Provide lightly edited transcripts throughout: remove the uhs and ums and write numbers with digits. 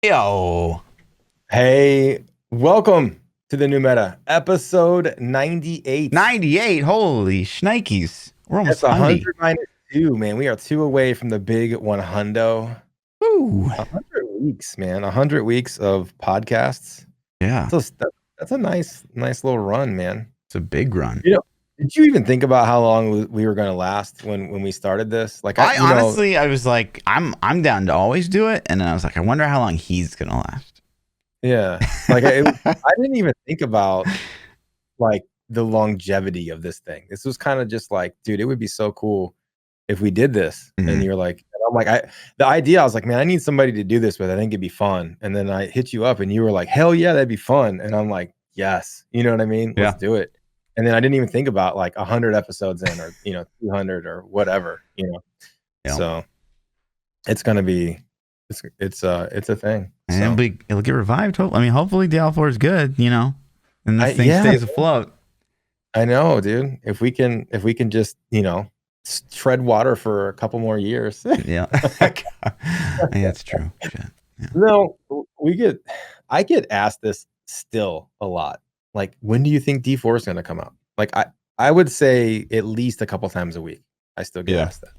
Yo, Hey, welcome to the new meta, episode 98. 98. Holy shnikes. We're almost That's 100. 100 minus 2, man. We are 2 away from the big 100. Woo. 100 weeks, man. 100 weeks of podcasts. Yeah, So that's a nice little run, man. it's a big run. You know, did you even think about how long we were going to last when we started this? Like I honestly, I was like, I'm down to always do it. And then I was like, I wonder how long he's going to last. yeah. Like I didn't even think about like the longevity of this thing. This was kind of just like, dude, it would be so cool if we did this. And Mhm. you're like, and I'm like, the idea, I was like, man, I need somebody to do this with. I think it'd be fun. And then I hit you up and you were like, hell yeah, that'd be fun. And I'm like, yes, you know what I mean? Let's Yeah. do it. And then I didn't even think about like 100 episodes in, or 200 or whatever. Yeah. So it's gonna be, it's a thing. And So it'll get revived. I mean, hopefully Diablo 4 is good, and this thing yeah, stays afloat. I know, dude. If we can just tread water for a couple more years. Yeah. Yeah, that's true. Shit. Yeah. No, I get asked this still a lot. Like, when do you think D4 is going to come out? Like, I would say at least a couple times a week. I still get asked that.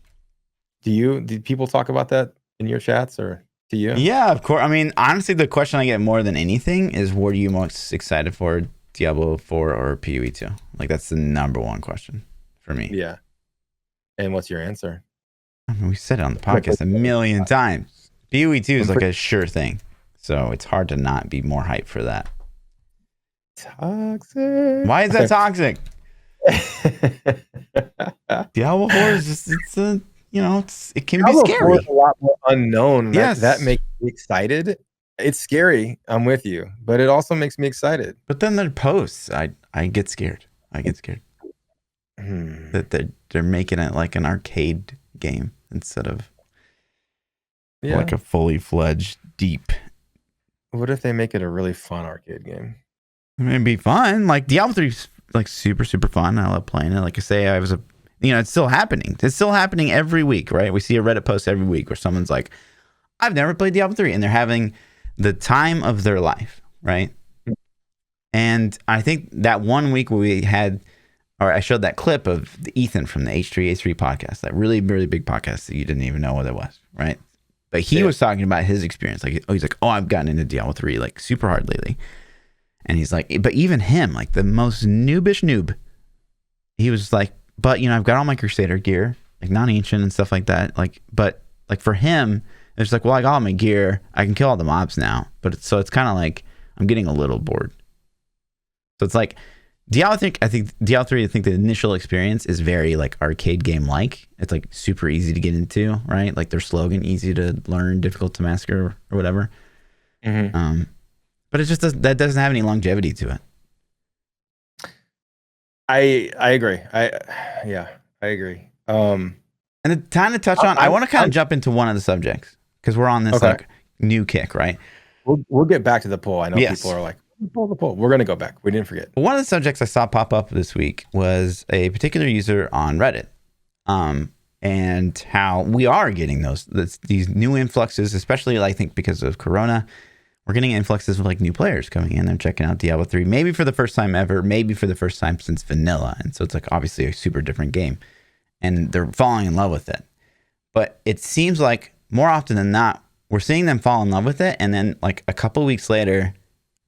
Do people talk about that in your chats, or to you? Yeah, of course. I mean, honestly, the question I get more than anything is, what are you most excited for, Diablo 4 or POE 2? Like, that's the number one question for me. Yeah. And what's your answer? I mean, we said it on the podcast a million times. POE 2 is like a sure thing. So it's hard to not be more hyped for that. Toxic. Why is that toxic? Diablo 4 is just, it can be scary. Is a lot more unknown. Yes. That makes me excited. It's scary. I'm with you, but it also makes me excited. But then their posts, I get scared. That they're making it like an arcade game instead of like a fully fledged deep. What if they make it a really fun arcade game? It may be fun. Like Diablo 3 is like super, super fun. I love playing it. Like I say, it's still happening. It's still happening every week, right? We see a Reddit post every week where someone's like, I've never played Diablo 3, and they're having the time of their life, right? And I think that one week we had, or I showed that clip of Ethan from the H3A3 podcast, that really, really big podcast that you didn't even know what it was, right? But he was talking about his experience. Like, he's like, I've gotten into Diablo 3 like super hard lately. And he's like, but even him, like the most noobish noob, he was like, but I've got all my Crusader gear, like non-ancient and stuff like that. Like, but like for him, it's like, well, I got all my gear, I can kill all the mobs now. But it's kind of like I'm getting a little bored. So it's like Diablo 3, I think the initial experience is very like arcade game like. It's like super easy to get into, right? Like their slogan, easy to learn, difficult to master, or whatever. Mm-hmm. But it just doesn't have any longevity to it. I agree. I agree. And the time to touch on, I want to kind of jump into one of the subjects because we're on this like new kick, right? We'll get back to the poll. I know people are like, pull the poll. We're gonna go back. We didn't forget. One of the subjects I saw pop up this week was a particular user on Reddit, and how we are getting these new influxes, especially I think because of Corona. We're getting influxes of like new players coming in and checking out Diablo 3, maybe for the first time ever, maybe for the first time since vanilla. And so it's like obviously a super different game, and they're falling in love with it. But it seems like more often than not, we're seeing them fall in love with it, and then like a couple weeks later,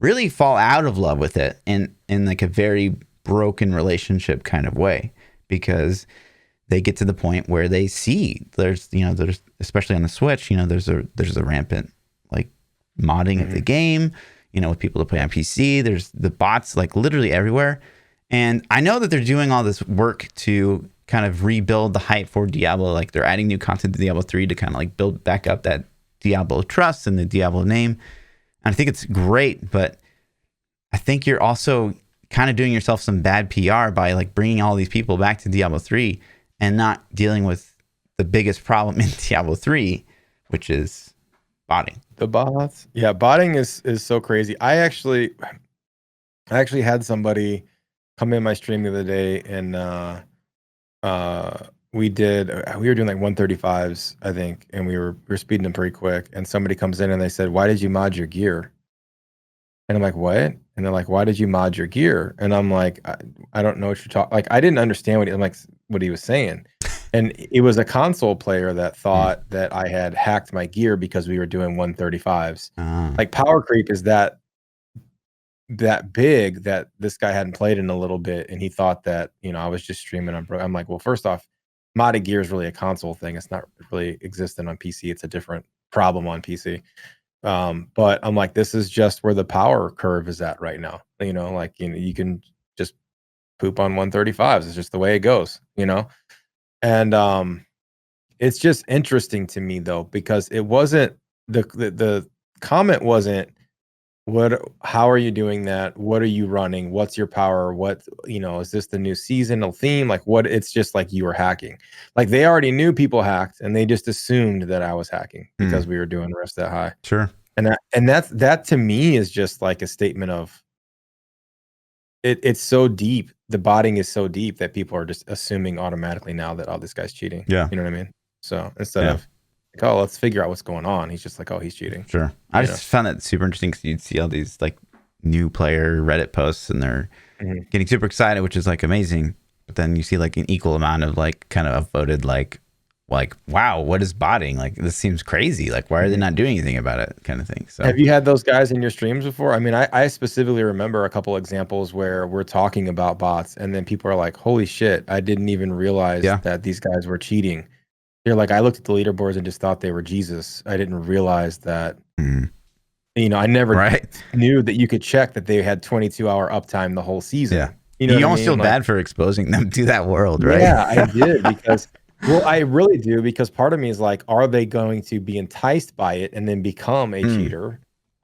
really fall out of love with it in like a very broken relationship kind of way, because they get to the point where they see there's especially on the Switch, there's a rampant like modding of the game, with people that play on PC. There's the bots like literally everywhere. And I know that they're doing all this work to kind of rebuild the hype for Diablo. Like they're adding new content to Diablo 3 to kind of like build back up that Diablo trust and the Diablo name. And I think it's great, but I think you're also kind of doing yourself some bad PR by like bringing all these people back to Diablo 3 and not dealing with the biggest problem in Diablo 3, which is botting. The bots. Yeah, botting is so crazy. I actually had somebody come in my stream the other day and we were doing like 135s, I think, and we were speeding them pretty quick. And somebody comes in and they said, "Why did you mod your gear?" And I'm like, "What?" And they're like, "Why did you mod your gear?" And I'm like, I don't know what you're talking. Like, I didn't understand what he was saying. And it was a console player that thought that I had hacked my gear because we were doing 135s. Like, power creep is that big that this guy hadn't played in a little bit, and he thought that, I was just streaming on. I'm like, well, first off, modded gear is really a console thing. It's not really existent on PC. It's a different problem on PC. But I'm like, this is just where the power curve is at right now. You can just poop on 135s. It's just the way it goes, And it's just interesting to me though, because it wasn't the comment wasn't, how are you doing that? What are you running? What's your power? Is this the new seasonal theme? Like, what? It's just like you were hacking. Like, they already knew people hacked, and they just assumed that I was hacking because we were doing risk that high. Sure. And that to me is just like a statement of it's so deep. The botting is so deep that people are just assuming automatically now that, oh, this guy's cheating. Yeah. You know what I mean? So instead of like, oh, let's figure out what's going on, he's just like, oh, he's cheating. Sure. I just found it super interesting because you'd see all these like new player Reddit posts and they're getting super excited, which is like amazing. But then you see like an equal amount of like kind of upvoted like, wow, what is botting? Like, this seems crazy. Like, why are they not doing anything about it? Kind of thing. So, have you had those guys in your streams before? I mean, I specifically remember a couple examples where we're talking about bots, and then people are like, "Holy shit, I didn't even realize that these guys were cheating." They're like, "I looked at the leaderboards and just thought they were Jesus. I didn't realize that." I never knew that you could check that they had 22-hour uptime the whole season. Yeah. You almost feel bad for exposing them to that world, right? Yeah, I did because. Well, I really do, because part of me is like, are they going to be enticed by it and then become a cheater?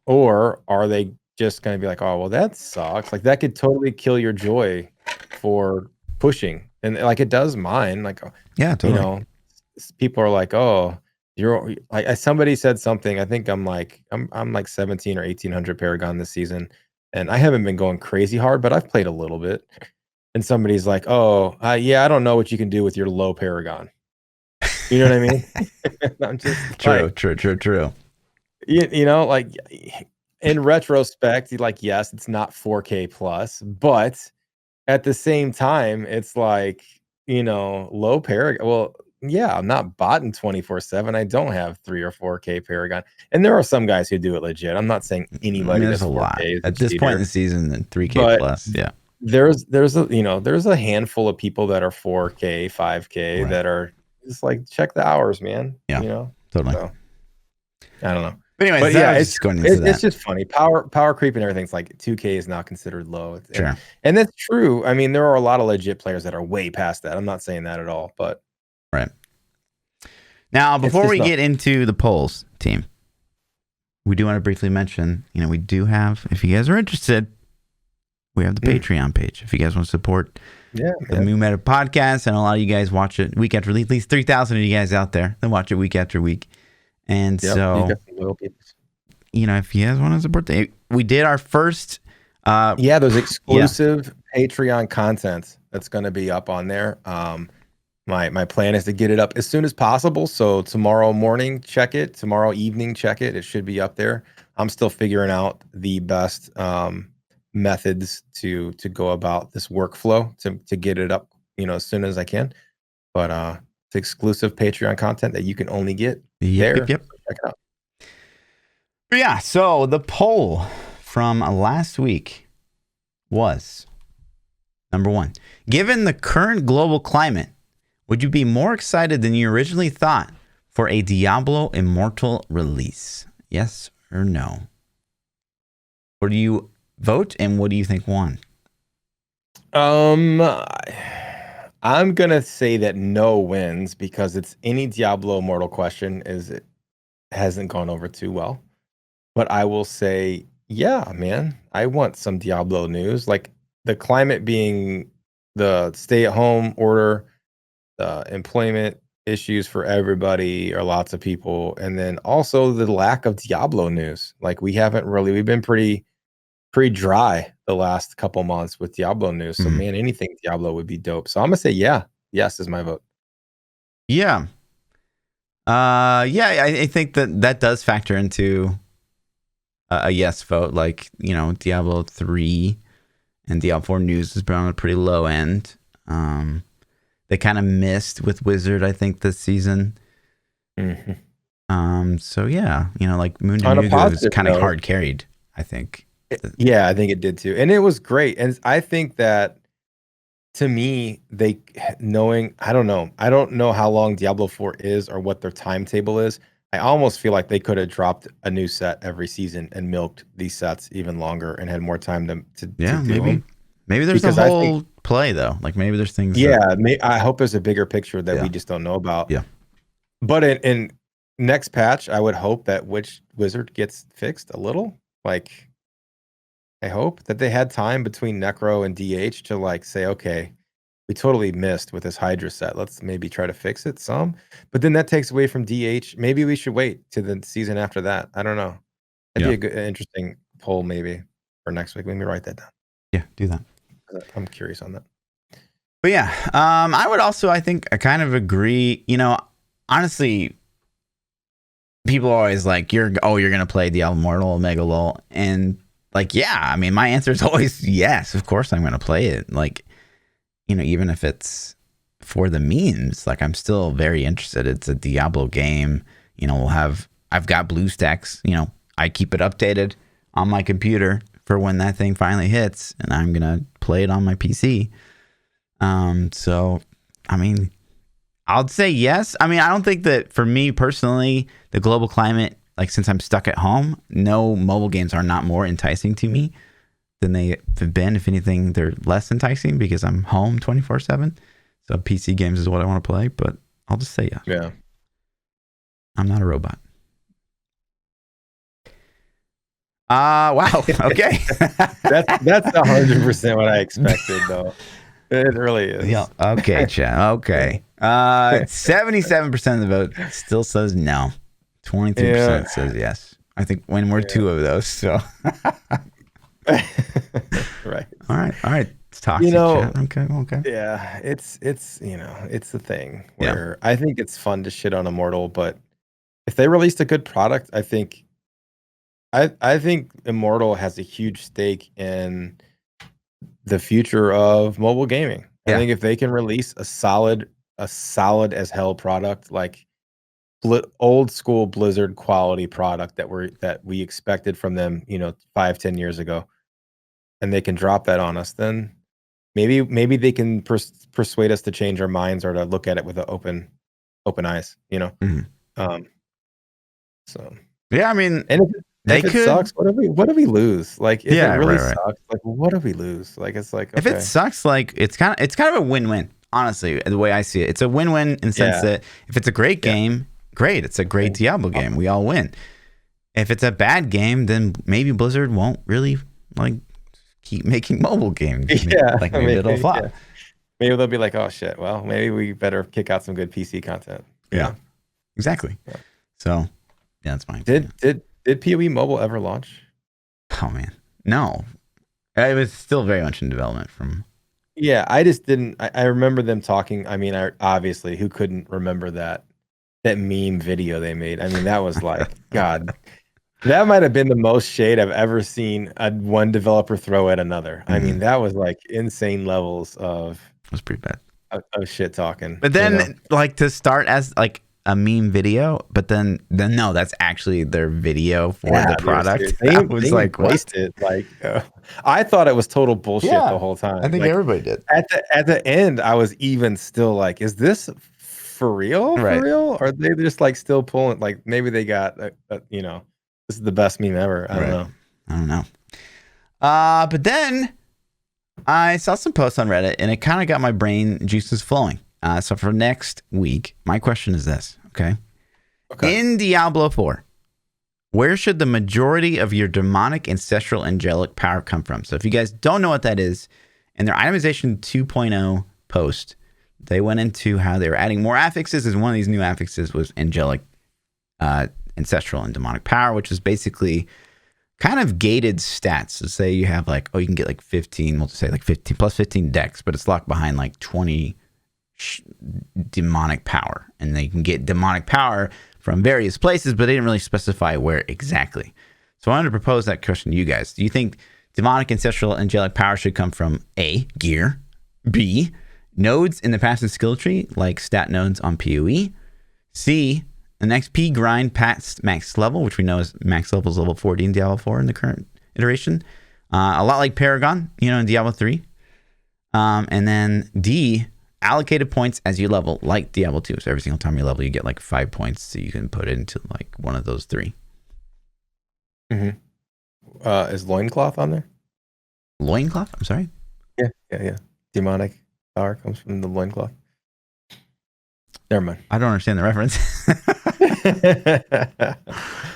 Or are they just going to be like, oh, well, that sucks. Like, that could totally kill your joy for pushing. And like, it does mine. Like, yeah, totally. People are like, oh, you're like, somebody said something. I think I'm like 17 or 1800 Paragon this season. And I haven't been going crazy hard, but I've played a little bit. And somebody's like, oh, yeah, I don't know what you can do with your low Paragon. You know what I mean? I'm just true. Like, in retrospect, like, yes, it's not 4K plus, but at the same time, it's like, low Paragon. Well, yeah, I'm not botting 24/7. I don't have 3 or 4K Paragon. And there are some guys who do it legit. I'm not saying anybody there's that's a 4K lot is at this point in the season and 3K plus. Yeah. There's a handful of people that are 4K, 5K that are just like, check the hours, man. Yeah. Totally. So, I don't know. But anyways, it's just funny. Power creep and everything's like 2K is now considered low. And that's true. I mean, there are a lot of legit players that are way past that. I'm not saying that at all, but right. Now, before we get into the polls, team, we do want to briefly mention, we do have, if you guys are interested, we have the Patreon page. If you guys want to support the Moon Meta podcast, and a lot of you guys watch it week after week, at least 3,000 of you guys out there that watch it week after week. And so, if you guys want to support we did our first. There's exclusive Patreon content that's going to be up on there. My plan is to get it up as soon as possible. So tomorrow morning, check it. Tomorrow evening, check it. It should be up there. I'm still figuring out the best methods to go about this workflow to get it up, as soon as I can. But it's exclusive Patreon content that you can only get there. Yep. So check it out. But yeah, so the poll from last week was number 1. Given the current global climate, would you be more excited than you originally thought for a Diablo Immortal release? Yes or no? Or do you vote, and what do you think won? I'm gonna say that no wins, because it's any Diablo Immortal question it hasn't gone over too well. But I will say, yeah, man, I want some Diablo news. Like, the climate being the stay-at-home order, the employment issues for everybody or lots of people, and then also the lack of Diablo news. Like, we've been pretty dry the last couple months with Diablo news. So man, anything Diablo would be dope. So I'm gonna say yes is my vote. Yeah. Yeah, I think that does factor into a yes vote. Like, Diablo 3 and Diablo 4 news has been on a pretty low end. They kind of missed with Wizard, I think, this season. Mm-hmm. So yeah, like Moon On a Danuga was positive kind of note, hard carried, I think. Yeah, I think it did too. And it was great. And I think that, to me, I don't know how long Diablo 4 is or what their timetable is. I almost feel like they could have dropped a new set every season and milked these sets even longer and had more time to do them. Maybe there's Because a I whole think, play though. Like maybe there's things. I hope there's a bigger picture that we just don't know about. Yeah. But in next patch, I would hope that Wizard gets fixed a little. Like, I hope that they had time between Necro and DH to like say, okay, we totally missed with this Hydra set. Let's maybe try to fix it some. But then that takes away from DH. Maybe we should wait to the season after that. I don't know. That'd be a good, interesting poll maybe for next week. Let me write that down. Yeah, do that. I'm curious on that. But yeah, I would also, I think, I kind of agree. Honestly, people are always like, you're gonna play Diablo Immortal, Omega LOL, and like, yeah, I mean, my answer is always yes. Of course, I'm gonna play it. Like, even if it's for the memes, like I'm still very interested. It's a Diablo game. I've got BlueStacks. I keep it updated on my computer for when that thing finally hits, and I'm gonna play it on my PC. So, I mean, I'll say yes. I mean, I don't think that for me personally, the global climate, like since I'm stuck at home, no mobile games are not more enticing to me than they have been. If anything, they're less enticing because I'm home 24/7. So PC games is what I want to play, but I'll just say yes. Yeah. I'm not a robot. Wow. Okay. That's 100% what I expected, though. It really is. Yeah. Okay, Chad. Okay. 77% of the vote still says no. 23% says yes. I think we're two of those. So. Right. All right. It's toxic. Chat. Okay. Yeah. It's the thing where I think it's fun to shit on Immortal, but if they released a good product, I think Immortal has a huge stake in the future of mobile gaming. I think if they can release a solid as hell product, like old school Blizzard quality product that we expected from them, 5-10 years ago, and they can drop that on us, then maybe they can persuade us to change our minds or to look at it with open eyes, Mm-hmm. So yeah, I mean, and if it sucks, what do we lose? Like, if it really sucks, like, what do we lose? Like, it's like, okay. If it sucks, like, it's kind of a win-win. Honestly, the way I see it, it's a win-win in the sense that if it's a great game, great, it's a great Diablo game. We all win. If it's a bad game, then maybe Blizzard won't really like keep making mobile games. Like maybe it'll flop. Yeah. Maybe they'll be like, oh shit, well, maybe we better kick out some good PC content. Yeah, exactly. Yeah. So yeah, that's fine. Did POE mobile ever launch? Oh man, no. It was still very much in development from. Yeah, I just didn't. I remember them talking. I mean, obviously, who couldn't remember that meme video they made? I mean, that was like, God, that might have been the most shade I've ever seen one developer throw at another. Mm-hmm. I mean, that was like insane levels of. It was pretty bad. Of shit talking. But then, like, to start as like a meme video, but then no, that's actually their video for the product. They was like, wasted. Like, I thought it was total bullshit the whole time. I think everybody did. At the end, I was even still like, is this for real? For real? Or are they just like still pulling? Like, maybe they got, this is the best meme ever. I don't know. But then I saw some posts on Reddit, and it kind of got my brain juices flowing. So for next week, my question is this, okay? In Diablo 4, where should the majority of your demonic, ancestral, angelic power come from? So if you guys don't know what that is, in their itemization 2.0 post, they went into how they were adding more affixes, and one of these new affixes was angelic, ancestral, and demonic power, which is basically kind of gated stats. So say you have like, you can get like 15, we'll just say like 15 plus 15 dex, but it's locked behind like 20 demonic power, and they can get demonic power from various places, but they didn't really specify where exactly. So I wanted to propose that question to you guys. Do you think demonic, ancestral, angelic power should come from A, gear, B, nodes in the passive skill tree, like stat nodes on POE, C, an XP grind past max level, which we know is max level is level 40 in Diablo 4 in the current iteration, a lot like Paragon, in Diablo 3, and then D, allocated points as you level, like Diablo 2. So every single time you level, you get like 5 points, so you can put it into like one of those three. Is loincloth on there? Loincloth? I'm sorry? Yeah. Demonic power comes from the loincloth. Never mind. I don't understand the reference.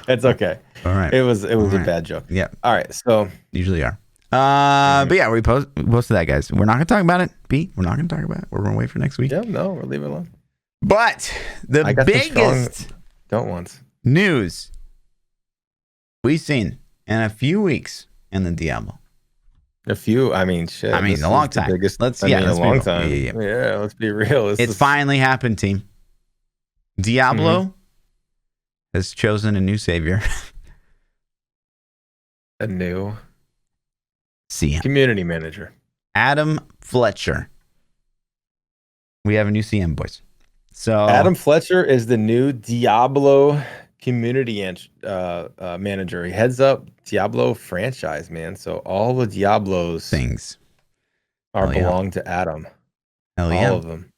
It's okay. All right. It was a bad joke. Yeah. All right. So usually are. But yeah, we posted that, guys. We're not going to talk about it. B, we're not going to talk about it. We're going to wait for next week. Yeah, no, we'll leave it alone. But the biggest news we've seen in a few weeks in the Diablo. A long time. Let's be real. Yeah, let's be real. It's finally happened, team. Diablo has chosen a new savior. A new CM. Community manager. Adam Fletcher. We have a new CM, boys. So Adam Fletcher is the new Diablo community manager. He heads up Diablo franchise, man. So all the Diablos things belong to Adam. Hell yeah. All of them.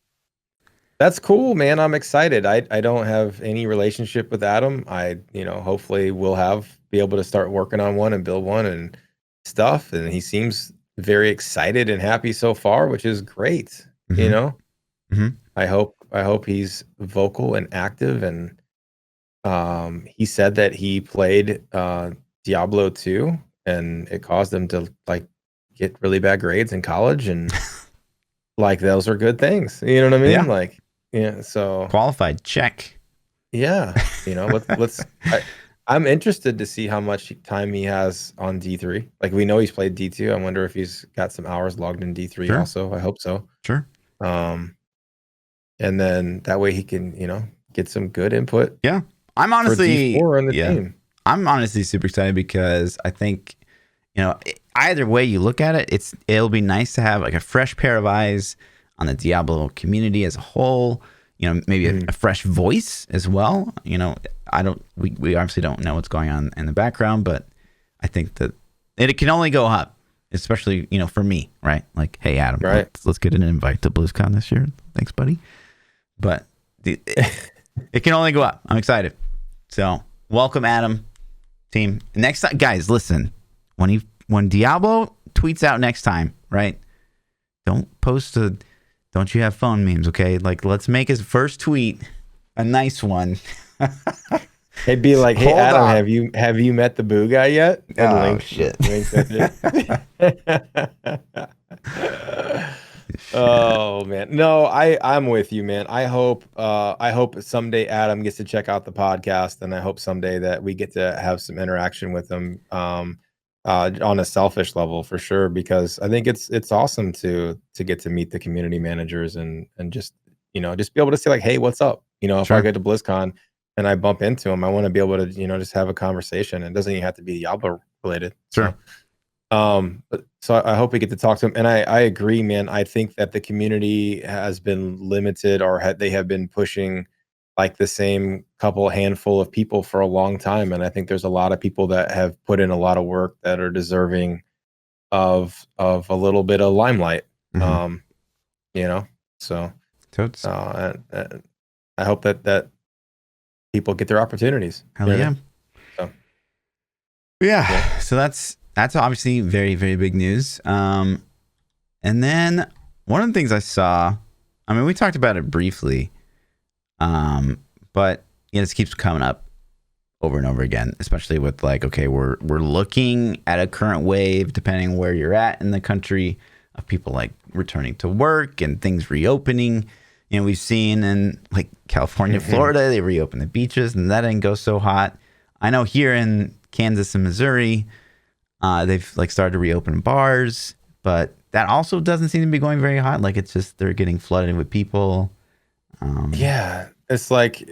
That's cool, man. I'm excited. I don't have any relationship with Adam. Hopefully we'll be able to start working on one and build one and stuff. And he seems very excited and happy so far, which is great. I hope he's vocal and active. And he said that he played Diablo 2 and it caused him to get really bad grades in college, and those are good things. You know what I mean? Yeah. So qualified, check. Yeah. Let's I'm interested to see how much time he has on D3. We know he's played D2. I wonder if he's got some hours logged in D3 also. I hope so. Sure. And then that way he can, get some good input. Yeah. I'm honestly team. I'm honestly super excited because I think, either way you look at it, it'll be nice to have a fresh pair of eyes on the Diablo community as a whole. Maybe a fresh voice as well. We obviously don't know what's going on in the background, but I think that it can only go up, especially, for me, right? Hey, Adam, right. Let's get an invite to BlizzCon this year. Thanks, buddy. But it can only go up. I'm excited. So welcome, Adam, team. Next time, guys, listen, when Diablo tweets out next time, right? Don't you have phone memes, okay? Let's make his first tweet a nice one. It'd be like, hey, Adam, have you met the Boo guy yet? And shit. Oh man, no, I'm with you, man. I hope someday Adam gets to check out the podcast, and I hope someday that we get to have some interaction with him on a selfish level for sure, because I think it's awesome to get to meet the community managers and just be able to say hey, what's up? If I go to BlizzCon and I bump into him, I want to be able to just have a conversation. It doesn't even have to be Diablo related. Sure. So I hope we get to talk to him. And I agree, man. I think that the community has been limited, or they have been pushing the same handful of people for a long time. And I think there's a lot of people that have put in a lot of work that are deserving of a little bit of limelight. So I hope that people get their opportunities. Hell yeah. So that's obviously very, very big news. And then one of the things I saw, we talked about it briefly, but this keeps coming up over and over again, especially with we're looking at a current wave, depending where you're at in the country, of people returning to work and things reopening. We've seen in California, Florida, they reopen the beaches and that didn't go so hot. I know here in Kansas and Missouri, they've started to reopen bars, but that also doesn't seem to be going very hot. Like it's just they're getting flooded with people. Yeah, it's like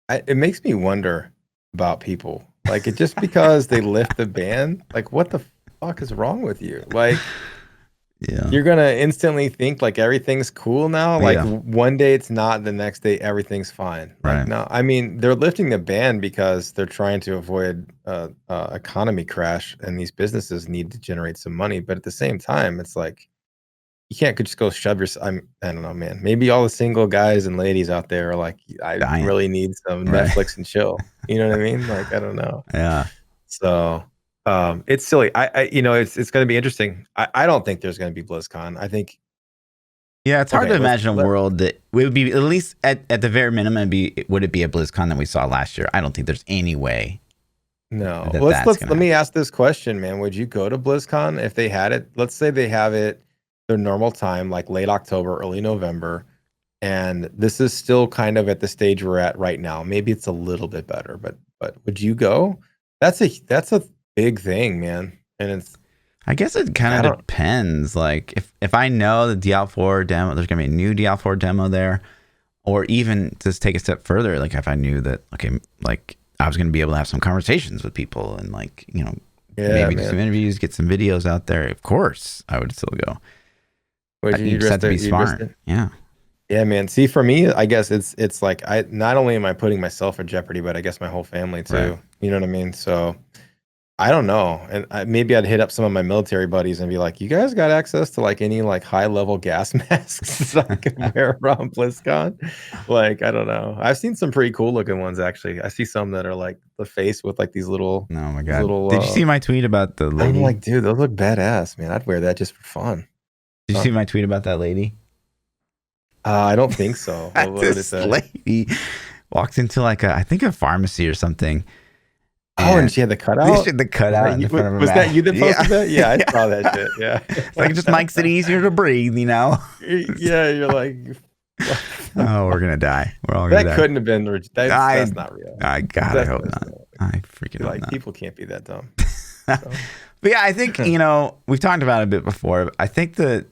it makes me wonder about people. Like it just because they lift the ban, like what the fuck is wrong with you? Like Yeah. you're gonna instantly think like everything's cool now. Like Yeah. one day it's not, the next day everything's fine. Like Right. no, I mean they're lifting the ban because they're trying to avoid economy crash, and these businesses need to generate some money. But at the same time, it's like you can't just go shove your. I don't know, man. Maybe all the single guys and ladies out there are like, I Dying. really need some Right. Netflix and chill. You know what I mean? Like I don't know. Yeah. So it's silly. It's going to be interesting. I don't think there's going to be BlizzCon. I think. Yeah, it's hard Okay, to imagine a world that would be at least at the very minimum. Would it be a BlizzCon that we saw last year? I don't think there's any way. No. That Let me ask this question, man. Would you go to BlizzCon if they had it? Let's say they have it their normal time, like late October, early November, and this is still kind of at the stage we're at right now. Maybe it's a little bit better, but would you go? That's a big thing, man. And it's I guess it kind of depends. Like if I know the Diablo 4 demo, there's gonna be a new Diablo 4 demo there, or even just take a step further. Like if I knew that, okay, like I was gonna be able to have some conversations with people and like maybe do some interviews, get some videos out there. Of course, I would still go. Would you just have to be smart? Yeah. Yeah, man. See, for me, I guess it's like I not only am I putting myself in jeopardy, but I guess my whole family too. Right. You know what I mean? So I don't know. And maybe I'd hit up some of my military buddies and be like, you guys got access to like any like high level gas masks that I can wear around BlizzCon? Like, I don't know. I've seen some pretty cool looking ones actually. I see some that are like the face with like these little. Oh my god! Did you see my tweet about the lady? I'm like, dude, those look badass, man. I'd wear that just for fun. Did you see my tweet about that lady? I don't think so. This lady walked into like I think a pharmacy or something. And she had the cutout? She had the cutout in front of her Was mouth. that you that posted that? Yeah, I saw that shit. Yeah. Like it just makes it easier to breathe, Yeah, you're like... Oh, we're going to die. We're all going to die. That couldn't have been... That's not real. I hope not. I freaking hope not. People can't be that dumb. But yeah, I think, we've talked about it a bit before. I think the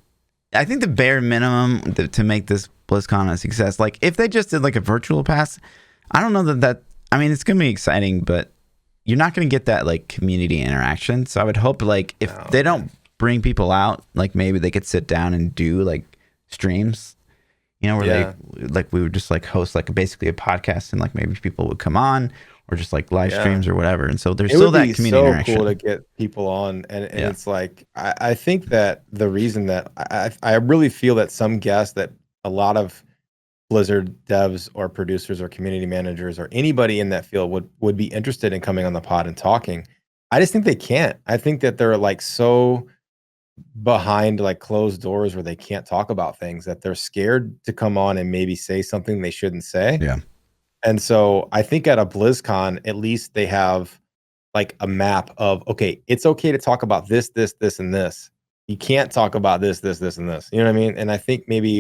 bare minimum to make this BlizzCon a success, like if they just did like a virtual pass, I don't know that I mean, it's going to be exciting, but you're not going to get that like community interaction. So I would hope like if they don't bring people out, like maybe they could sit down and do like streams, where we would just like host like basically a podcast and like maybe people would come on or just like live streams or whatever. And so there's still that community interaction. It would be so cool to get people on. And it's like, I think that the reason that I really feel that some guests that a lot of Blizzard devs or producers or community managers or anybody in that field would be interested in coming on the pod and talking. I just think they can't. I think that they're like so behind like closed doors where they can't talk about things that they're scared to come on and maybe say something they shouldn't say. Yeah. And so I think at a BlizzCon, at least they have like a map of, okay, it's okay to talk about this, this, this, and this. You can't talk about this, this, this, and this. You know what I mean? And I think maybe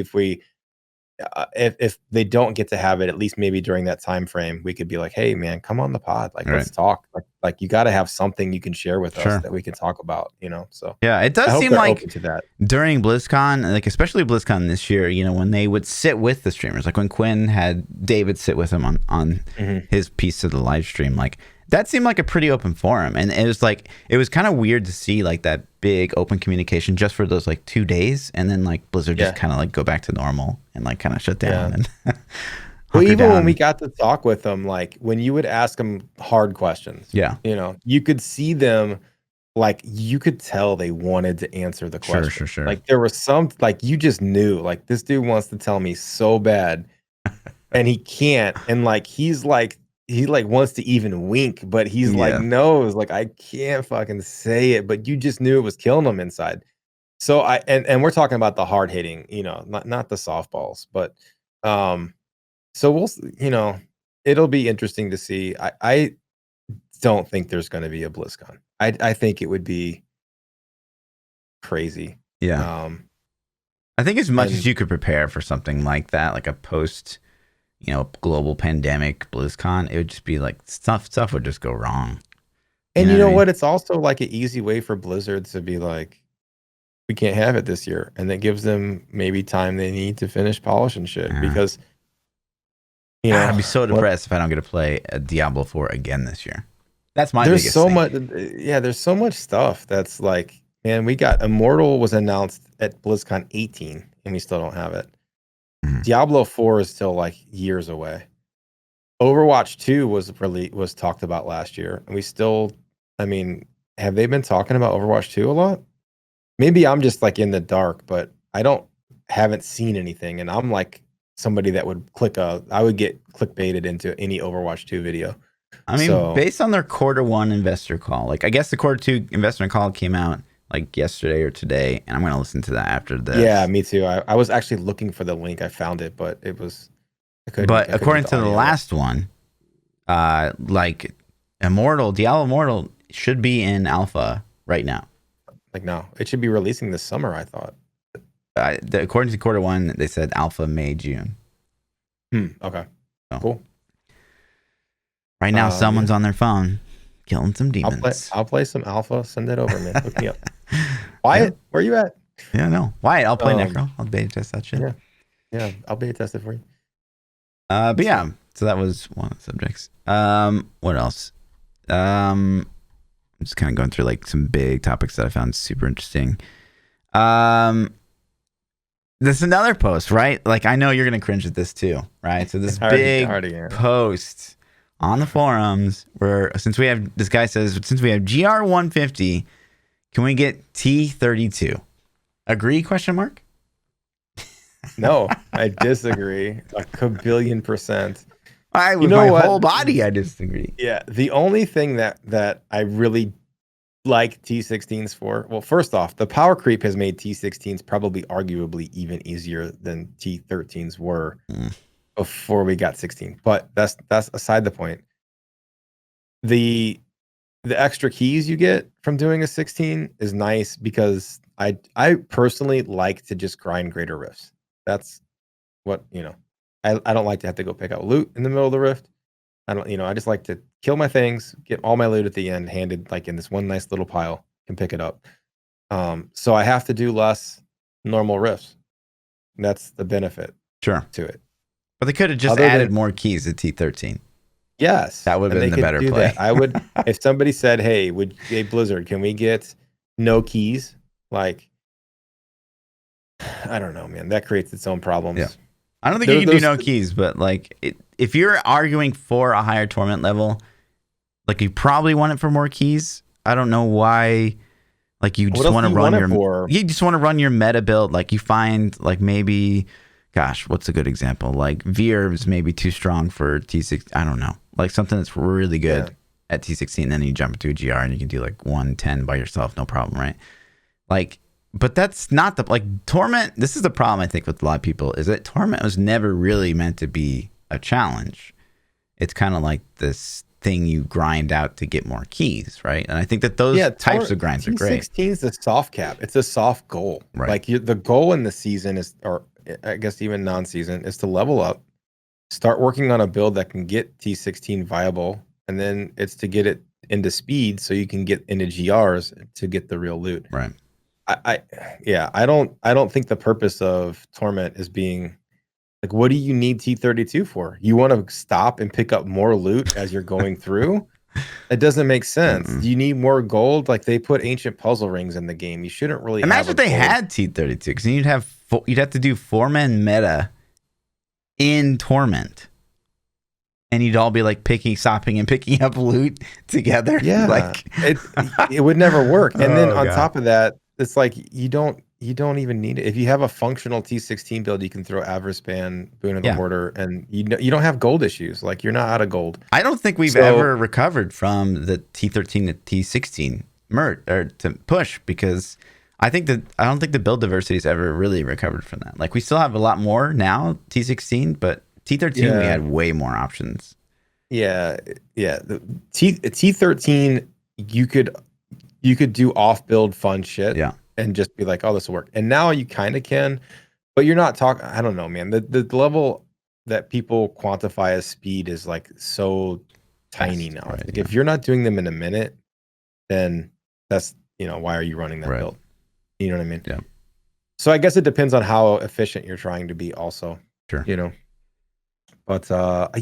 if they don't get to have it, at least maybe during that time frame, we could be like, hey man, come on the pod, like let's talk. Like you got to have something you can share with us that we can talk about, so yeah, it does seem like open to that. During BlizzCon, like especially BlizzCon this year, when they would sit with the streamers, like when Quinn had David sit with him on his piece of the live stream, like that seemed like a pretty open forum. And it was kind of weird to see like that big open communication just for those like 2 days, and then like Blizzard just kind of like go back to normal and like kind of shut down. And well, even when we got to talk with them, like when you would ask them hard questions, you could see them, like you could tell they wanted to answer the question. Sure. Like there was some, like you just knew, like this dude wants to tell me so bad, and he can't, and like he wants to even wink, but he's like knows, like I can't fucking say it, but you just knew it was killing him inside. So and we're talking about the hard hitting, not the softballs, but so we'll, it'll be interesting to see. I don't think there's going to be a BlizzCon. I think it would be crazy. Yeah. I think as much as you could prepare for something like that, like a post, global pandemic BlizzCon, it would just be like stuff would just go wrong. And you know what? It's also like an easy way for Blizzard to be like, we can't have it this year, and that gives them maybe time they need to finish polishing shit. Because I'd be so depressed if I don't get to play a Diablo 4 again this year. That's my there's biggest so thing. much. Yeah, there's so much stuff that's like, man, we got Immortal was announced at BlizzCon 18, and we still don't have it. Diablo 4 is still like years away. Overwatch 2 was talked about last year, and we still, I mean, have they been talking about Overwatch 2 a lot? Maybe I'm just like in the dark, but haven't seen anything, and I'm like somebody that would I would get clickbaited into any Overwatch 2 video. I mean, based on their Q1 investor call, like I guess the Q2 investor call came out like yesterday or today, and I'm gonna listen to that after this. Yeah, me too. I was actually looking for the link. I found it, but it was. But according to the last one, like Diablo Immortal should be in alpha right now. Like no, it should be releasing this summer. I thought. According to Q1, they said alpha May, June. Okay. So, cool. Right now, someone's on their phone killing some demons. I'll play some alpha. Send it over, man. Hook me up. Wyatt, where you at? Yeah, no. Wyatt, I'll play Necro. I'll beta test that shit. Yeah, I'll beta test it for you. But yeah, so that was one of the subjects. What else? I'm just kind of going through like some big topics that I found super interesting. This is another post, right? Like I know you're gonna cringe at this too, right? So this big post on the forums where since we have GR150, can we get T32? Agree? Question mark. No, I disagree. A kabillion %. With my whole body, I disagree. Yeah, the only thing that I really like T16s for, well, first off, the power creep has made T16s probably arguably even easier than T13s were before we got 16. But that's aside the point. The extra keys you get from doing a 16 is nice because I personally like to just grind greater rifts. That's what, I don't like to have to go pick out loot in the middle of the rift. I just like to kill my things, get all my loot at the end handed like in this one nice little pile, can pick it up. So I have to do less normal rifts. That's the benefit to it. But they could have just added more keys to T13. Yes. That would have been the better play. I would, if somebody said, hey, Blizzard, can we get no keys? Like, I don't know, man. That creates its own problems. Yeah. I don't think you can do no keys, but like if you're arguing for a higher torment level, like you probably want it for more keys. I don't know why. Like you just want to run you just want to run your meta build. Like you find like maybe, gosh, what's a good example? Like Veer is maybe too strong for T6. I don't know. Like something that's really good at T16, then you jump into a GR and you can do like 110 by yourself, no problem, right? Like. But that's not Torment. This is the problem I think with a lot of people is that Torment was never really meant to be a challenge. It's kind of like this thing you grind out to get more keys, right? And I think that those types of grinds are great. T16 is the soft cap. It's a soft goal. Right. Like the goal in the season is, or I guess even non-season, is to level up, start working on a build that can get T16 viable, and then it's to get it into speed so you can get into GRs to get the real loot. Right. I don't think the purpose of Torment is being like, what do you need T32 for? You want to stop and pick up more loot as you're going through? It doesn't make sense. Do you need more gold? Like they put ancient puzzle rings in the game. You shouldn't really imagine if they had T32 because then you'd have to do 4-man meta in Torment. And you'd all be like stopping and picking up loot together. Yeah. Like it would never work. And then on top of that, it's like you don't even need it. If you have a functional T16 build, you can throw Averspan, Boon of the Hoarder, and you don't have gold issues. Like you're not out of gold. I don't think we've ever recovered from the T13 to T16 or to push because I don't think the build diversity has ever really recovered from that. Like we still have a lot more now T16, but T13 we had way more options. Yeah. The T13 you could do off-build fun shit and just be like, oh, this will work. And now you kind of can, but you're not talking, I don't know, man. The level that people quantify as speed is like so tiny now. Right, like if you're not doing them in a minute, then that's, why are you running that build? You know what I mean? Yeah. So I guess it depends on how efficient you're trying to be also. Sure. You know. But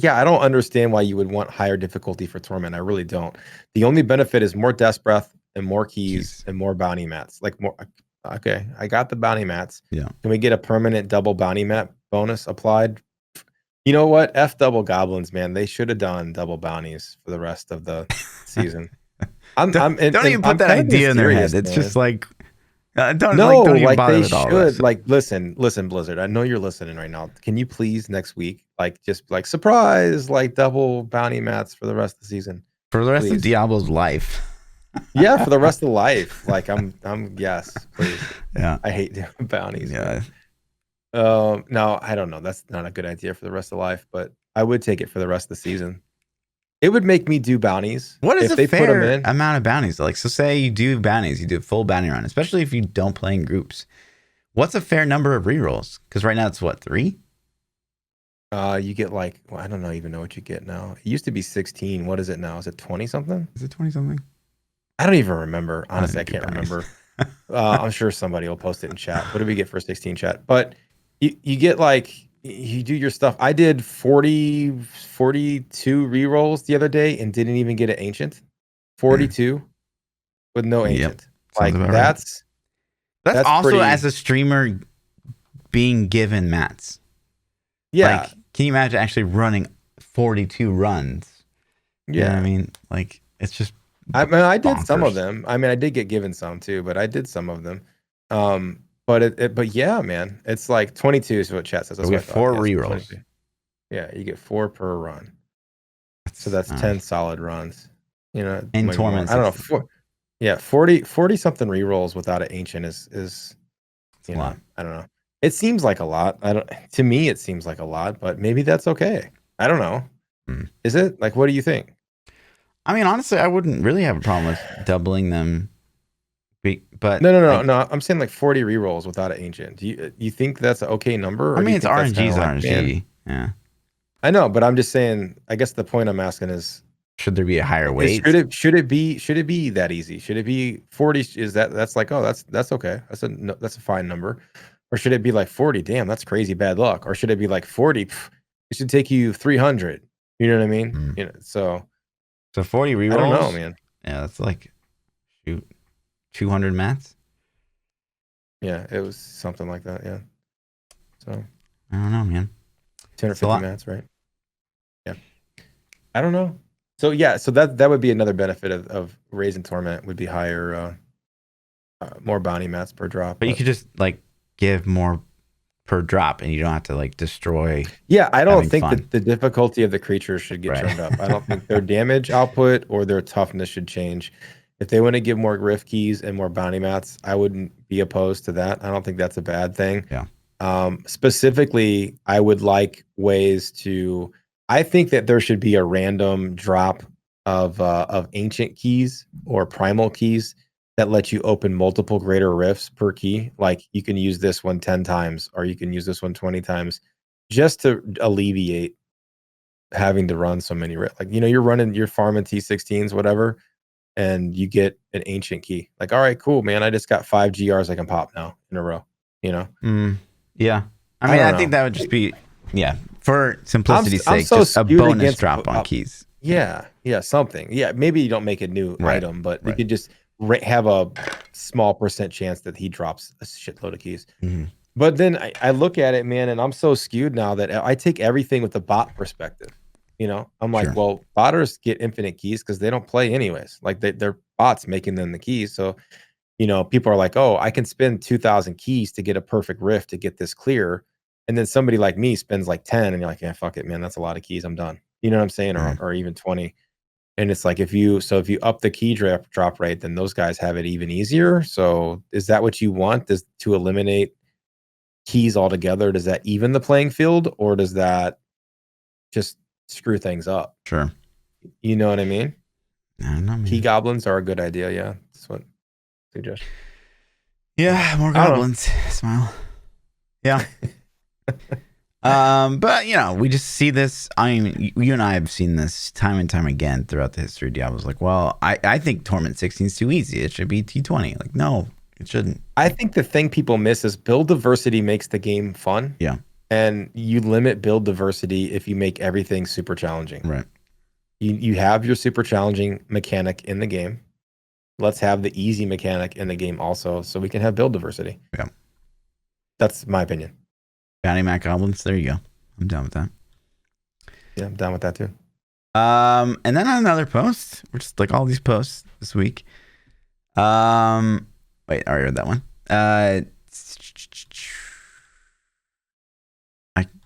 yeah, I don't understand why you would want higher difficulty for Torment. I really don't. The only benefit is more Death Breath and more keys and more bounty mats. Like more. Okay, I got the bounty mats. Yeah. Can we get a permanent double bounty mat bonus applied? You know what? F double goblins, man. They should have done double bounties for the rest of the season. Don't even put that idea in their head. It's just like don't even bother with all this. Like listen, Blizzard. I know you're listening right now. Can you please next week, like just like surprise, like double bounty mats for the rest of the season, for the rest of Diablo's life? Yeah, for the rest of life. Like I'm yes, please. Yeah, I hate doing bounties. Yeah. No, I don't know. That's not a good idea for the rest of life, but I would take it for the rest of the season. It would make me do bounties. What is a fair amount of bounties? Like, so say you do bounties, you do a full bounty run, especially if you don't play in groups. What's a fair number of rerolls? Because right now it's what, 3? You get like, well, I don't even know what you get now. It used to be 16. What is it now? Is it 20 something? Is it 20 something? I don't even remember. Honestly, I can't remember. I'm sure somebody will post it in chat. What do we get for 16 chat? But you get like, you do your stuff. I did 42 rerolls the other day and didn't even get an ancient. 42 with no ancient. Like that's also pretty, as a streamer being given mats. Yeah. Like, can you imagine actually running 42 runs? Yeah. You know what I mean? Like, it's just I mean, I did some of them. I mean, I did get given some too, but I did some of them. But yeah, man, it's like 22 is what chat says. We get 4 rerolls. Yeah, you get 4 per run. So that's 10 solid runs. You know, in Torment. I don't know. 40 something rerolls without an ancient is you know, I don't know. It seems like a lot. To me it seems like a lot, but maybe that's okay. I don't know. Is it? Like, what do you think? I mean, honestly, I wouldn't really have a problem with doubling them. But no. I'm saying like 40 rerolls without an ancient. Do you think that's an okay number? Or I mean, it's RNG's like, RNG. Yeah, I know, but I'm just saying. I guess the point I'm asking is, should there be a higher weight? Should it be that easy? Should it be 40? Is that's like, oh, that's okay. That's a fine number. Or should it be like 40? Damn, that's crazy bad luck. Or should it be like 40? It should take you 300. You know what I mean? You know, so 40 rerolls. I don't know, man. Yeah, that's like 200 mats. Yeah, it was something like that. Yeah. So I don't know, man. 250 mats, right? Yeah. I don't know. So yeah, so that would be another benefit of raising Torment would be higher, more bounty mats per drop. But you could just like give more per drop, and you don't have to like destroy. Yeah, I don't think that the difficulty of the creatures should get turned up. I don't think their damage output or their toughness should change. If they want to give more rift keys and more bounty mats, I wouldn't be opposed to that. I don't think that's a bad thing. Yeah. Specifically, I would like ways to. I think that there should be a random drop of ancient keys or primal keys that let you open multiple greater rifts per key. Like you can use this one 10 times, or you can use this one 20 times, just to alleviate having to run so many rifts. Like, you know, you're farming T16s, whatever, and you get an ancient key. Like, all right, cool, man. I just got 5 GRs I can pop now in a row, you know? Yeah. I mean, I think that would just be, for simplicity's sake, just a bonus drop on keys. Yeah. Something. Yeah. Maybe you don't make a new item, but you could just have a small % chance that he drops a shitload of keys. But then I look at it, man, and I'm so skewed now that I take everything with the bot perspective. You know, I'm like, well, botters get infinite keys because they don't play anyways. Like they're bots making them the keys. So, you know, people are like, oh, I can spend 2,000 keys to get a perfect rift to get this clear. And then somebody like me spends like 10 and you're like, yeah, fuck it, man. That's a lot of keys. I'm done. You know what I'm saying? Or even 20. And it's like, if you up the key drop rate, then those guys have it even easier. So is that what you want? To eliminate keys altogether? Does that even the playing field, or does that just screw things up? Sure. You know what I mean? I don't know, man. Key goblins are a good idea. Yeah. That's what I suggest. Yeah. More goblins. Smile. Yeah. But you know, we just see this. I mean, you and I have seen this time and time again throughout the history of Diablo. Like, well, I think Torment 16 is too easy. It should be T20. Like, no, It shouldn't. I think the thing people miss is build diversity makes the game fun. Yeah. And you limit build diversity if you make everything super challenging. Right. You have your super challenging mechanic in the game. Let's have the easy mechanic in the game also, so we can have build diversity. Yeah. That's my opinion. Bounty Mac Goblins. There you go. I'm down with that. Yeah, I'm down with that too. And then on another post, we're just like all these posts this week. Wait, I already read that one. I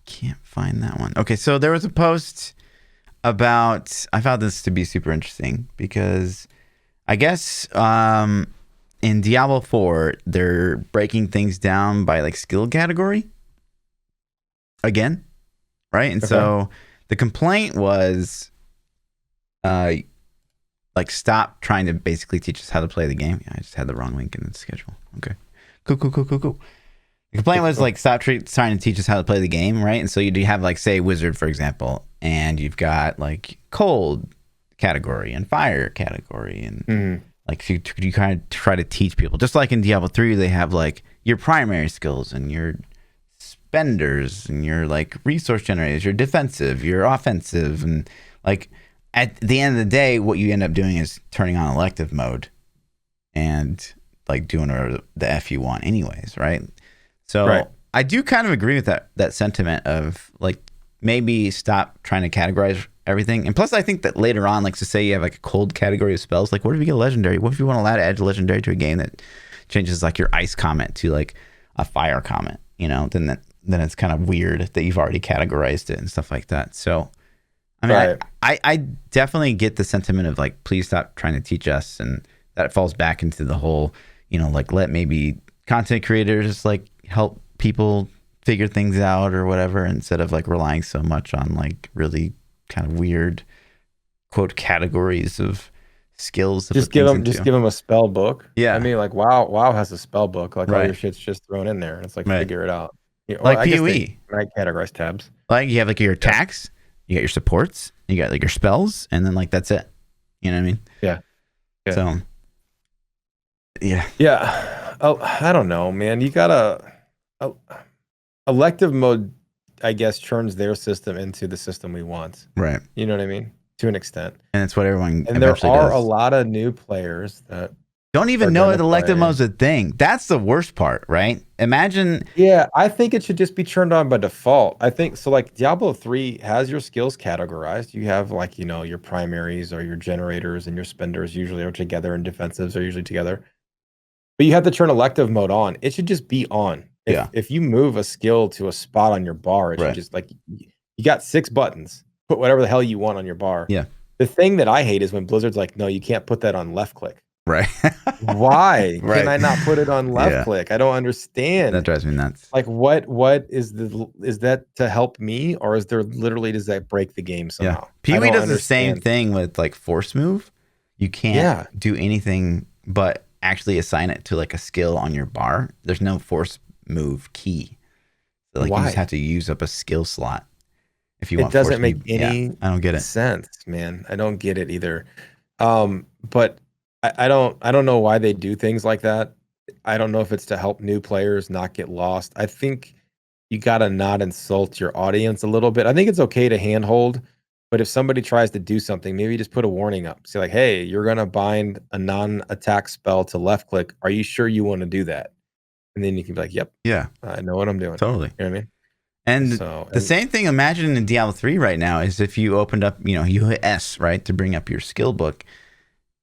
can't find that one. Okay, so there was a post about, I found this to be super interesting because I guess in Diablo 4, they're breaking things down by like skill category again, right? And so the complaint was like stop trying to basically teach us how to play the game. Yeah, I just had the wrong link in the schedule. Okay. Cool. The complaint was like stop trying to teach us how to play the game, right? And so you do have like say wizard, for example, and you've got like cold category and fire category, and like you kind of try to teach people, just like in Diablo 3, they have like your primary skills and your spenders and your like resource generators, your defensive, your offensive, and like at the end of the day, what you end up doing is turning on elective mode and like doing the F you want anyways, right? So I do kind of agree with that sentiment of like maybe stop trying to categorize everything. And plus I think that later on, like to say you have like a cold category of spells, like what if you get a legendary? What if you want to allow to add a legendary to a game that changes like your ice comment to like a fire comment, you know, then it's kind of weird that you've already categorized it and stuff like that. So I mean, I definitely get the sentiment of like, please stop trying to teach us. And that falls back into the whole, you know, like let maybe content creators like help people figure things out or whatever, instead of like relying so much on like really kind of weird quote categories of skills. Just give them a spell book. Yeah. I mean, like WoW has a spell book. Like all your shit's just thrown in there. It's like figure it out. You know, like I POE. Right, categorize tabs. Like you have like your attacks, you got your supports, you got like your spells, and then like that's it. You know what I mean? Yeah. So yeah. Oh, I don't know, man. You gotta elective mode, I guess, turns their system into the system we want. Right. You know what I mean? To an extent. And it's what everyone and there are a lot of new players that don't even know that elective mode's a thing. That's the worst part, right? Imagine. Yeah, I think it should just be turned on by default. I think so. Like Diablo 3 has your skills categorized. You have like, you know, your primaries or your generators and your spenders usually are together, and defensives are usually together. But you have to turn elective mode on. It should just be on. If you move a skill to a spot on your bar, it should just like, you got 6 buttons. Put whatever the hell you want on your bar. Yeah. The thing that I hate is when Blizzard's like, no, you can't put that on left click. Right. Why can I not put it on left click? I don't understand. That drives me nuts. Like what is that to help me, or is there literally, does that break the game somehow? Yeah. POE does the same thing with like force move. You can't do anything but actually assign it to like a skill on your bar. There's no force move key. So like you just have to use up a skill slot if you want. It doesn't make any I don't get it. sense, man. I don't get it either. But I don't know why they do things like that. I don't know if it's to help new players not get lost. I think you gotta not insult your audience a little bit. I think it's okay to handhold, but if somebody tries to do something, maybe just put a warning up. Say like, hey, you're gonna bind a non-attack spell to left click. Are you sure you want to do that? And then you can be like, yep. Yeah. I know what I'm doing. Totally. You know what I mean? And the same thing, imagine in Diablo 3 right now, is if you opened up, you know, you hit S, right, to bring up your skill book,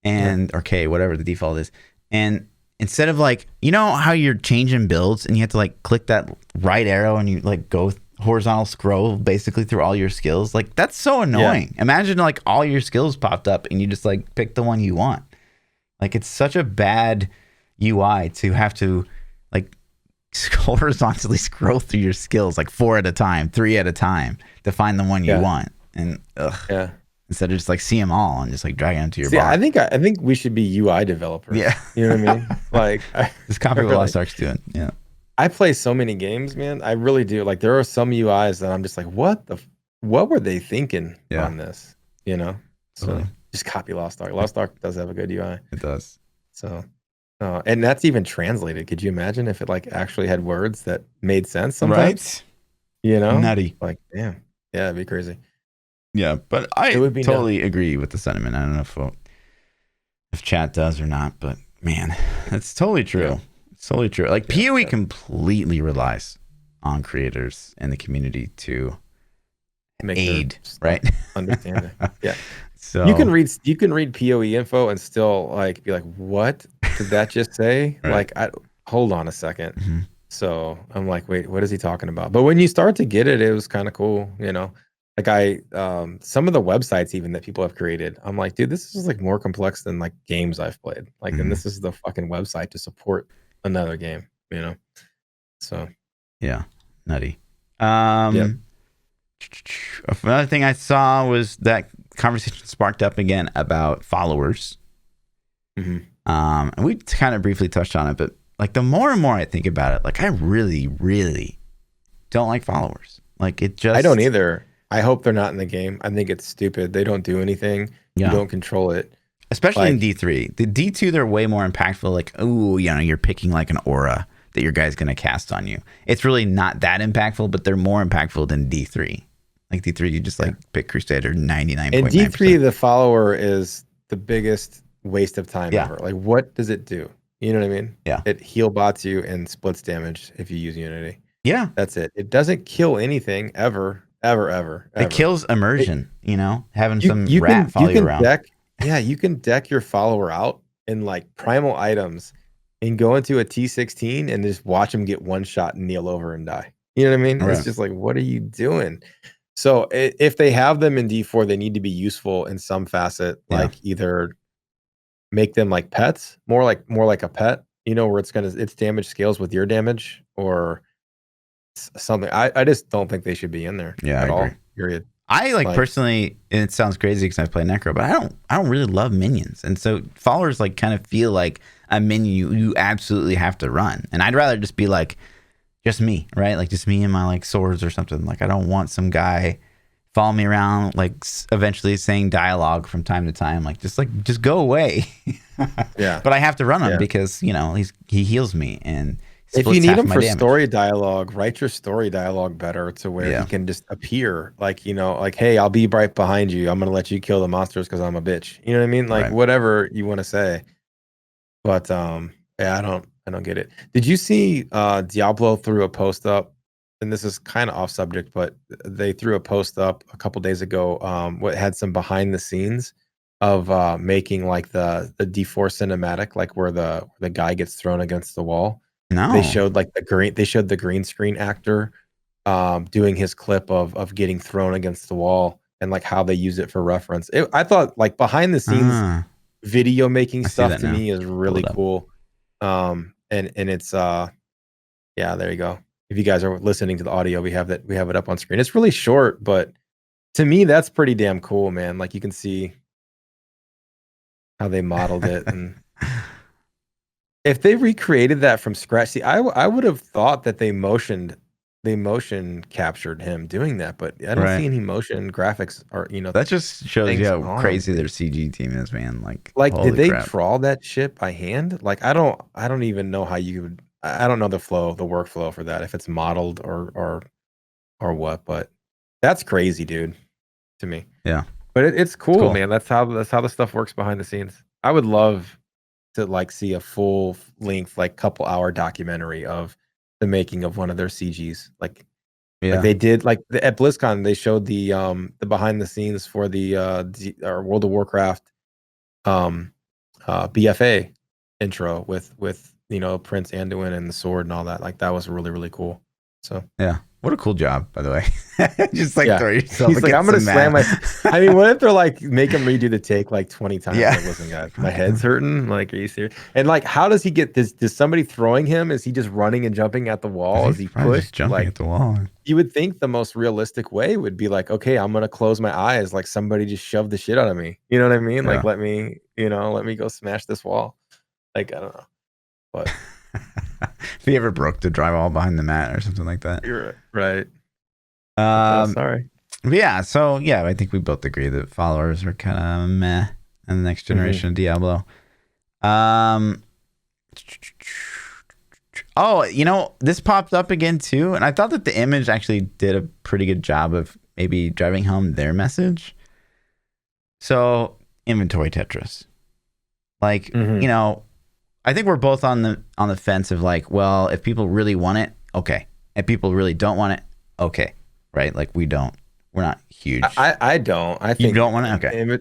and or K, whatever the default is. And instead of like, you know how you're changing builds and you have to like click that right arrow and you like go horizontal scroll basically through all your skills? Like that's so annoying. Imagine like all your skills popped up and you just like pick the one you want. Like it's such a bad UI to have to like horizontally scroll through your skills like 4 at a time, 3 at a time to find the one you want. And instead of just like see them all and just like dragging them to your bar. I think we should be UI developers. Yeah. You know what I mean? Like just copy what Lost Ark's doing. Yeah. I play so many games, man. I really do. Like there are some UIs that I'm just like, what were they thinking on this? You know? So just copy Lost Ark. Lost Ark does have a good UI. It does. So And that's even translated. Could you imagine if it like actually had words that made sense sometimes? Right? You know, Nutty. like damn, yeah, it'd be crazy. Yeah, but It I would be nuts. totally agree with the sentiment. I don't know if chat does or not, but man, it's totally true. Yeah. It's totally true. Like Yeah, POE yeah. completely relies on creators in the community to Make their aid, stuff right? understand it. Yeah. So You can read POE info and still like be like, what did that just say? right. Like, hold on a second. Mhm. So I'm like, wait, what is he talking about? But when you start to get it, it was kind of cool, you know. Like some of the websites even that people have created, I'm like, dude, this is like more complex than like games I've played. Like, and Mhm. this is the fucking website to support another game, you know. So Yeah, nutty. yeah. Another thing I saw was that conversation sparked up again about followers. Hmm. And we kind of briefly touched on it, but like the more and more I think about it, like I really, really don't like followers. Like it just, I don't either. I hope they're not in the game. I think it's stupid. They don't do anything. You yeah. don't control it. Especially in Like, D3. The D2, they're way more impactful. Like, oh, you know, you're picking like an aura that your guy's going to cast on you. It's really not that impactful, but they're more impactful than D3. Like D3, you just like pick Crusader 99.9%. in D3, the follower is the biggest waste of time Yeah. ever. Like, what does it do? You know what I mean? Yeah. It heal bots you and splits damage if you use Unity. Yeah. That's it. It doesn't kill anything ever, ever, ever, It ever. kills immersion, you know, having some You rat follow you can around. deck, yeah, you can deck your follower out in like primal items and go into a T16 and just watch him get one shot and kneel over and die. You know what I mean? Right. It's just like, what are you doing? So if they have them in D4, they need to be useful in some facet, like either make them like pets, more like a pet, you know, where its damage scales with your damage or something. I just don't think they should be in there Yeah, at I all. agree. Period. I like personally, and it sounds crazy because I play Necro, but I don't really love minions, and so followers like kind of feel like a minion you absolutely have to run, and I'd rather just be like just me, right? Like just me and my like swords or something. Like I don't want some guy follow me around, like eventually saying dialogue from time to time, like just go away. Yeah, but I have to run him yeah. because you know he heals me and. If you Splits need half him my for damage. story dialogue, write your story dialogue better to where he can just appear. Like, you know, like, hey, I'll be right behind you. I'm gonna let you kill the monsters because I'm a bitch. You know what I mean? Like whatever you want to say. But yeah, I don't get it. Did you see Diablo threw a post up? And this is kind of off subject, but they threw a post up a couple days ago. What had some behind the scenes of making like the D4 cinematic, like where the guy gets thrown against the wall. No. They showed like the green screen actor doing his clip of getting thrown against the wall and like how they use it for reference. I thought like behind the scenes video making stuff to me is really cool. And it's yeah, there you go. If you guys are listening to the audio, we have it up on screen. It's really short, but to me that's pretty damn cool, man. Like you can see how they modeled it and if they recreated that from scratch, see, I would have thought that they motion captured him doing that, but I don't see any motion graphics or that just shows you how crazy him, their CG team is, man. Like did they crap. crawl that shit by hand? Like I don't even know how you would. I don't know the workflow for that if it's modeled or what, but that's crazy, dude, to me. Yeah, but it's cool, man. That's how the stuff works behind the scenes. I would love to like see a full length, like couple hour documentary of the making of one of their CGs. Like they did like at BlizzCon, they showed the behind the scenes for the World of Warcraft BFA intro with you know Prince Anduin and the sword and all that. Like that was really, really cool. So yeah. What a cool job, by the way. Just like throw yourself. He's like, I'm gonna slam my. I mean, what if they're like make him redo the take like 20 times? Yeah. Like, listen, guys, my head's hurting. Like, are you serious? And like, how does he get this? Does somebody throwing him? Is he just running and jumping at the wall? Is he pushed? Just jumping at the wall. You would think the most realistic way would be like, okay, I'm gonna close my eyes. Like somebody just shoved the shit out of me. You know what I mean? Like, let me go smash this wall. Like, I don't know, but. If he ever broke the drywall behind the mat or something like that. You're right. Sorry. Yeah, so yeah, I think we both agree that followers are kind of meh in the next generation of Diablo. Oh, this popped up again too, and I thought that the image actually did a pretty good job of maybe driving home their message. So, inventory Tetris. Like, I think we're both on the fence of like, well, if people really want it, okay. If people really don't want it, okay. Right? Like we're not huge. I don't. I think you don't want it? Okay.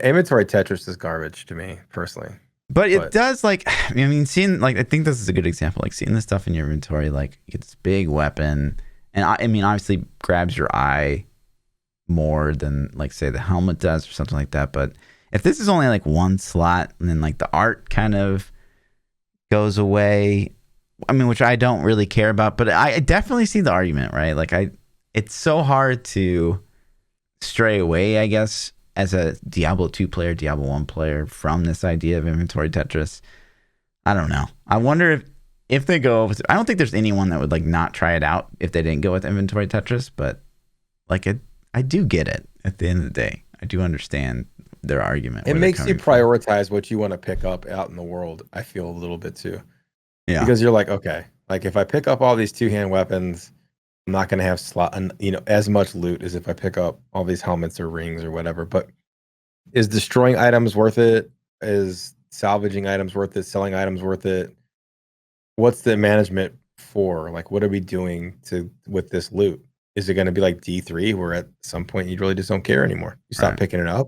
Inventory Tetris is garbage to me personally. But it does, like, I mean, seeing, like, I think this is a good example. Like, seeing the stuff in your inventory, like, you get this big weapon. And, I mean, obviously grabs your eye more than, like, say, the helmet does or something like that. But if this is only, like, one slot and then, like, the art kind of goes away, I mean, which I don't really care about. But I definitely see the argument, right? Like, it's so hard to stray away, I guess, as a Diablo 2 player, Diablo 1 player, from this idea of inventory Tetris. I don't know. I wonder if they go with, I don't think there's anyone that would like not try it out if they didn't go with inventory Tetris, but like I do get it at the end of the day. I do understand their argument. It makes you prioritize what you want to pick up out in the world, I feel a little bit too. Yeah. Because you're like, okay, like if I pick up all these two-hand weapons, I'm not going to have as much loot as if I pick up all these helmets or rings or whatever. But is destroying items worth it? Is salvaging items worth it? Selling items worth it? What's the management for? Like, what are we doing with this loot? Is it going to be like D3 where at some point you really just don't care anymore? You stop picking it up?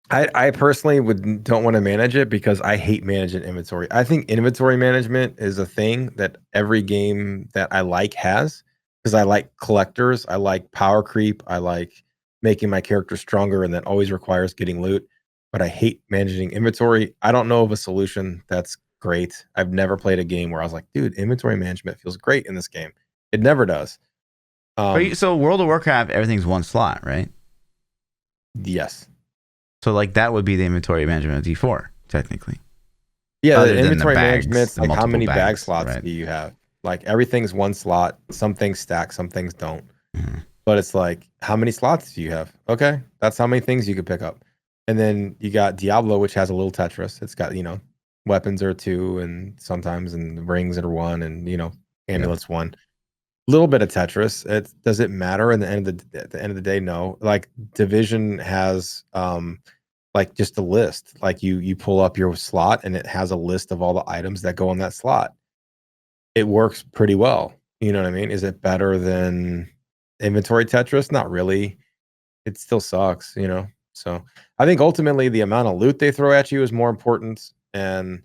I personally don't want to manage it because I hate managing inventory. I think inventory management is a thing that every game that I like has, because I like collectors, I like power creep, I like making my character stronger, and that always requires getting loot. But I hate managing inventory. I don't know of a solution that's great. I've never played a game where I was like, dude, inventory management feels great in this game. It never does. So World of Warcraft, everything's one slot, right? Yes. So like that would be the inventory management of D4, technically. Yeah, the inventory management's like how many bag slots do you have? Like everything's one slot. Some things stack, some things don't. Mm-hmm. But it's like, how many slots do you have? Okay, that's how many things you could pick up. And then you got Diablo, which has a little Tetris. It's got, weapons are 2 and sometimes and rings are 1 and, amulets 1. Little bit of Tetris. Does it matter at the end of the day? No. Like Division has like just a list. Like you pull up your slot and it has a list of all the items that go on that slot. It works pretty well. You know what I mean? Is it better than inventory Tetris? Not really. It still sucks, So I think ultimately the amount of loot they throw at you is more important, and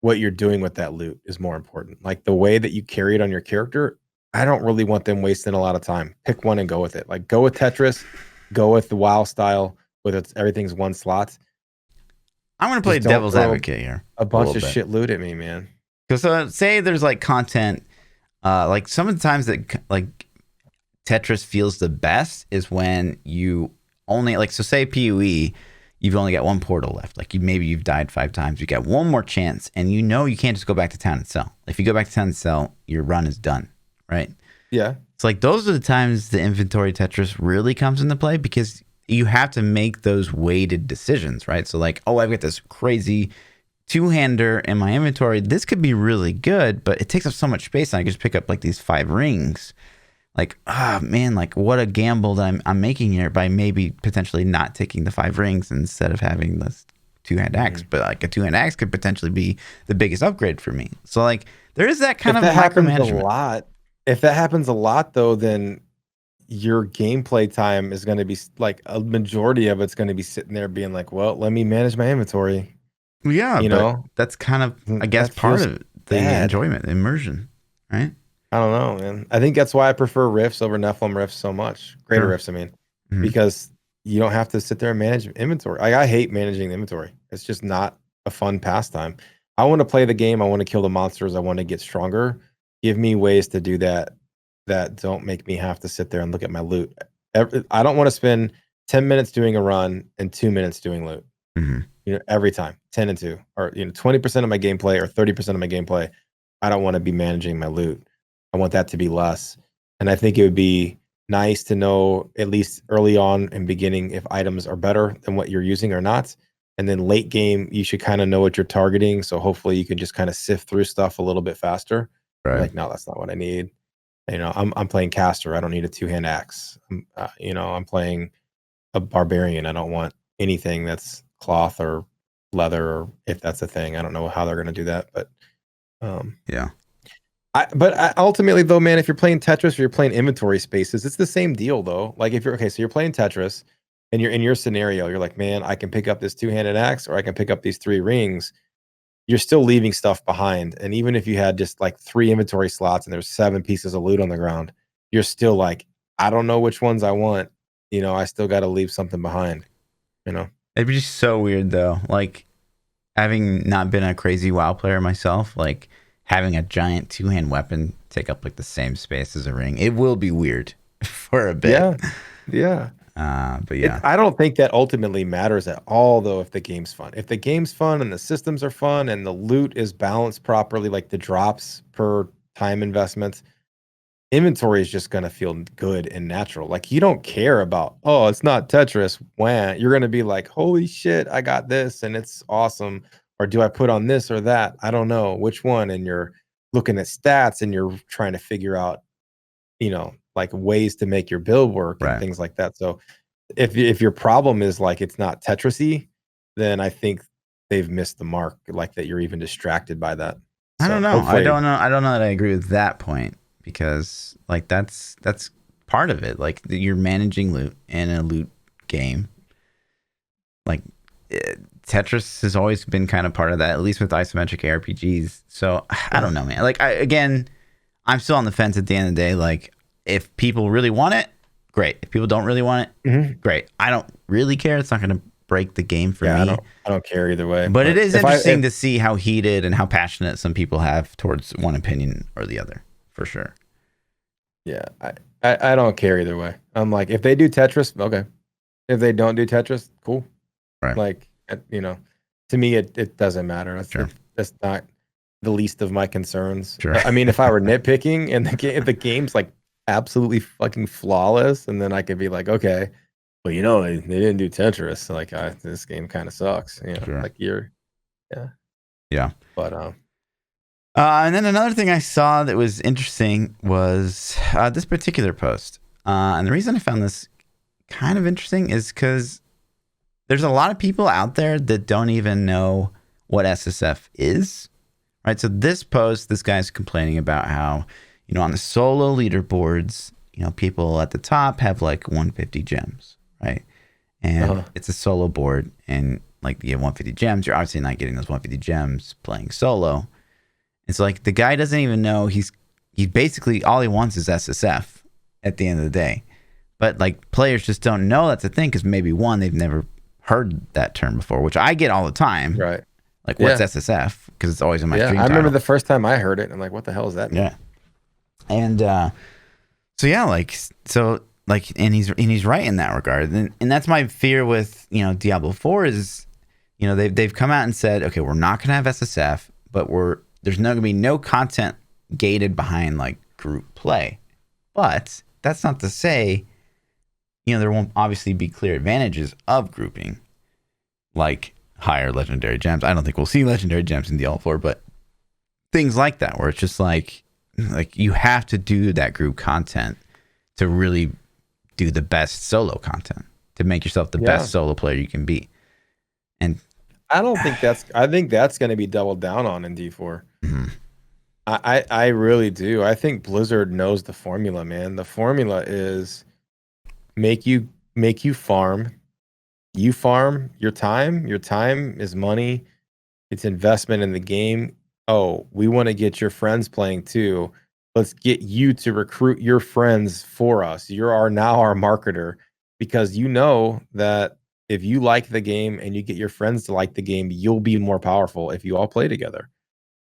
what you're doing with that loot is more important. Like the way that you carry it on your character, I don't really want them wasting a lot of time. Pick one and go with it. Like go with Tetris, go with the WoW style, whether it's everything's one slot. I'm gonna play devil's advocate here. A bunch of shit loot at me, man. Because say there's like content, like some of the times that like Tetris feels the best is when you only like, so say POE, you've only got one portal left. Like maybe you've died 5 times, you got one more chance, and you can't just go back to town and sell. If you go back to town and sell, your run is done, right? Yeah. It's like those are the times the inventory Tetris really comes into play, because you have to make those weighted decisions, right? So like, oh, I've got this crazy 2-hander in my inventory. This could be really good, but it takes up so much space, and I can just pick up like these 5 rings. Like, man, like what a gamble that I'm making here by maybe potentially not taking the 5 rings instead of having this 2-hand axe. But like a 2-hand axe could potentially be the biggest upgrade for me. So like there is that kind of micromanagement. If that happens a lot though, then your gameplay time is going to be like a majority of it's going to be sitting there being like, well, let me manage my inventory. Yeah, that's kind of, I guess, part of the enjoyment, the immersion, right? I don't know, man. I think that's why I prefer Rifts over Nephilim Rifts so much. Greater Rifts, I mean, because you don't have to sit there and manage inventory. Like, I hate managing the inventory. It's just not a fun pastime. I want to play the game. I want to kill the monsters. I want to get stronger. Give me ways to do that don't make me have to sit there and look at my loot. I don't want to spend 10 minutes doing a run and 2 minutes doing loot. Every time, 10 and 2, or 20% of my gameplay or 30% of my gameplay. I don't want to be managing my loot. I want that to be less. And I think it would be nice to know, at least early on in beginning, if items are better than what you're using or not. And then late game, you should kind of know what you're targeting. So hopefully you can just kind of sift through stuff a little bit faster. Right. Like, no, that's not what I need. I'm playing caster. I don't need a 2-hand axe. I'm playing a barbarian. I don't want anything that's cloth or leather, or if that's a thing. I don't know how they're going to do that, but yeah. Ultimately though, man, if you're playing Tetris or you're playing inventory spaces, it's the same deal though. Like if you're okay, so you're playing Tetris and you're in your scenario, you're like, man, I can pick up this 2-handed axe or I can pick up these 3 rings. You're still leaving stuff behind. And even if you had just like 3 inventory slots and there's 7 pieces of loot on the ground, you're still like, I don't know which ones I want. I still got to leave something behind. It'd be just so weird though. Like, having not been a crazy WoW player myself, like having a giant 2-hand weapon take up like the same space as a ring, it will be weird for a bit. Yeah. But yeah, I don't think that ultimately matters at all, though. If the game's fun, and the systems are fun and the loot is balanced properly, like the drops per time investment, inventory is just gonna feel good and natural. Like you don't care about, oh, it's not Tetris. When you're gonna be like, holy shit, I got this and it's awesome. Or do I put on this or that? I don't know which one. And you're looking at stats and you're trying to figure out, like ways to make your build work and things like that. So if your problem is like it's not Tetris-y, then I think they've missed the mark. Like that you're even distracted by that. I don't know. I don't know that I agree with that point, because like that's part of it. Like you're managing loot in a loot game. Like Tetris has always been kind of part of that, at least with isometric RPGs. So I don't know, man. Like I'm still on the fence at the end of the day. Like if people really want it, great. If people don't really want it, great. I don't really care. It's not going to break the game for me. I don't care either way. But it is interesting to see how heated and how passionate some people have towards one opinion or the other, for sure. Yeah, I don't care either way. I'm like, if they do Tetris, okay. If they don't do Tetris, cool. Right. Like, to me, it doesn't matter. That's not the least of my concerns. Sure. I mean, if I were nitpicking and the game's like absolutely fucking flawless, and then I could be like, okay, well, they didn't do Tetris. Like, this game kind of sucks. Sure. Like yeah. But and then another thing I saw that was interesting was this particular post. And the reason I found this kind of interesting is because there's a lot of people out there that don't even know what SSF is, right? So this post, this guy's complaining about how, on the solo leaderboards, people at the top have like 150 gems, right? And it's a solo board, and like you have 150 gems. You're obviously not getting those 150 gems playing solo. It's like the guy doesn't even know he basically all he wants is SSF at the end of the day. But like players just don't know that's a thing because maybe they've never heard that term before, which I get all the time. Right. Like what's SSF? Because it's always in my stream I remember title. the first time I heard it. I'm like, what the hell does that mean? Yeah. And and he's right in that regard. And that's my fear with, Diablo 4 is, they've come out and said, okay, we're not going to have SSF, but there's going to be no content gated behind like group play. But that's not to say, there won't obviously be clear advantages of grouping, like higher legendary gems. I don't think we'll see legendary gems in Diablo 4, but things like that, where it's just like you have to do that group content to really do the best solo content, to make yourself the best solo player you can be. And I think that's going to be doubled down on in D4. Mm-hmm. I really do. I think Blizzard knows the formula, man. The formula is make you farm. You farm your time. Your time is money. It's investment in the game. Oh, we want to get your friends playing too. Let's get you to recruit your friends for us. You're now our marketer, because you know that if you like the game and you get your friends to like the game, you'll be more powerful if you all play together.